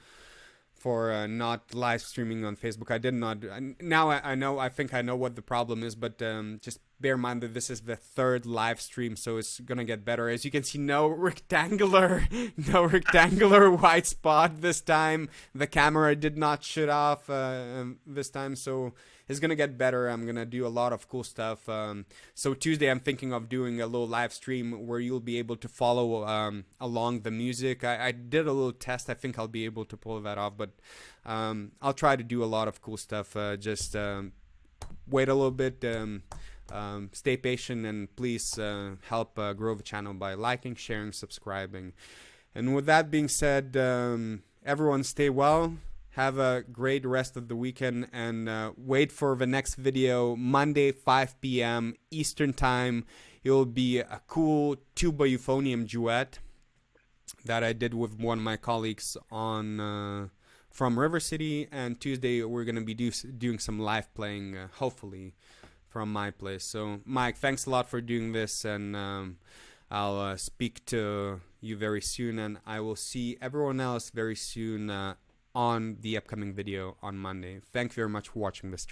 not live streaming on Facebook. I did not. Now I think I know what the problem is, but just bear in mind that this is the third live stream, so it's gonna get better. As you can see, no rectangular white spot this time. The camera did not shut off this time, so it's gonna get better. I'm gonna do a lot of cool stuff. So Tuesday, I'm thinking of doing a little live stream where you'll be able to follow along the music. I did a little test. I think I'll be able to pull that off, but I'll try to do a lot of cool stuff. Just wait a little bit. Stay patient, and please help grow the channel by liking, sharing, subscribing. And with that being said, everyone stay well. Have a great rest of the weekend, and wait for the next video, Monday, 5 p.m. Eastern Time. It will be a cool tuba euphonium duet that I did with one of my colleagues on from River City. And Tuesday, we're going to be doing some live playing, hopefully, from my place. So, Mike, thanks a lot for doing this, and I'll speak to you very soon, and I will see everyone else very soon on the upcoming video on Monday. Thank you very much for watching this stream.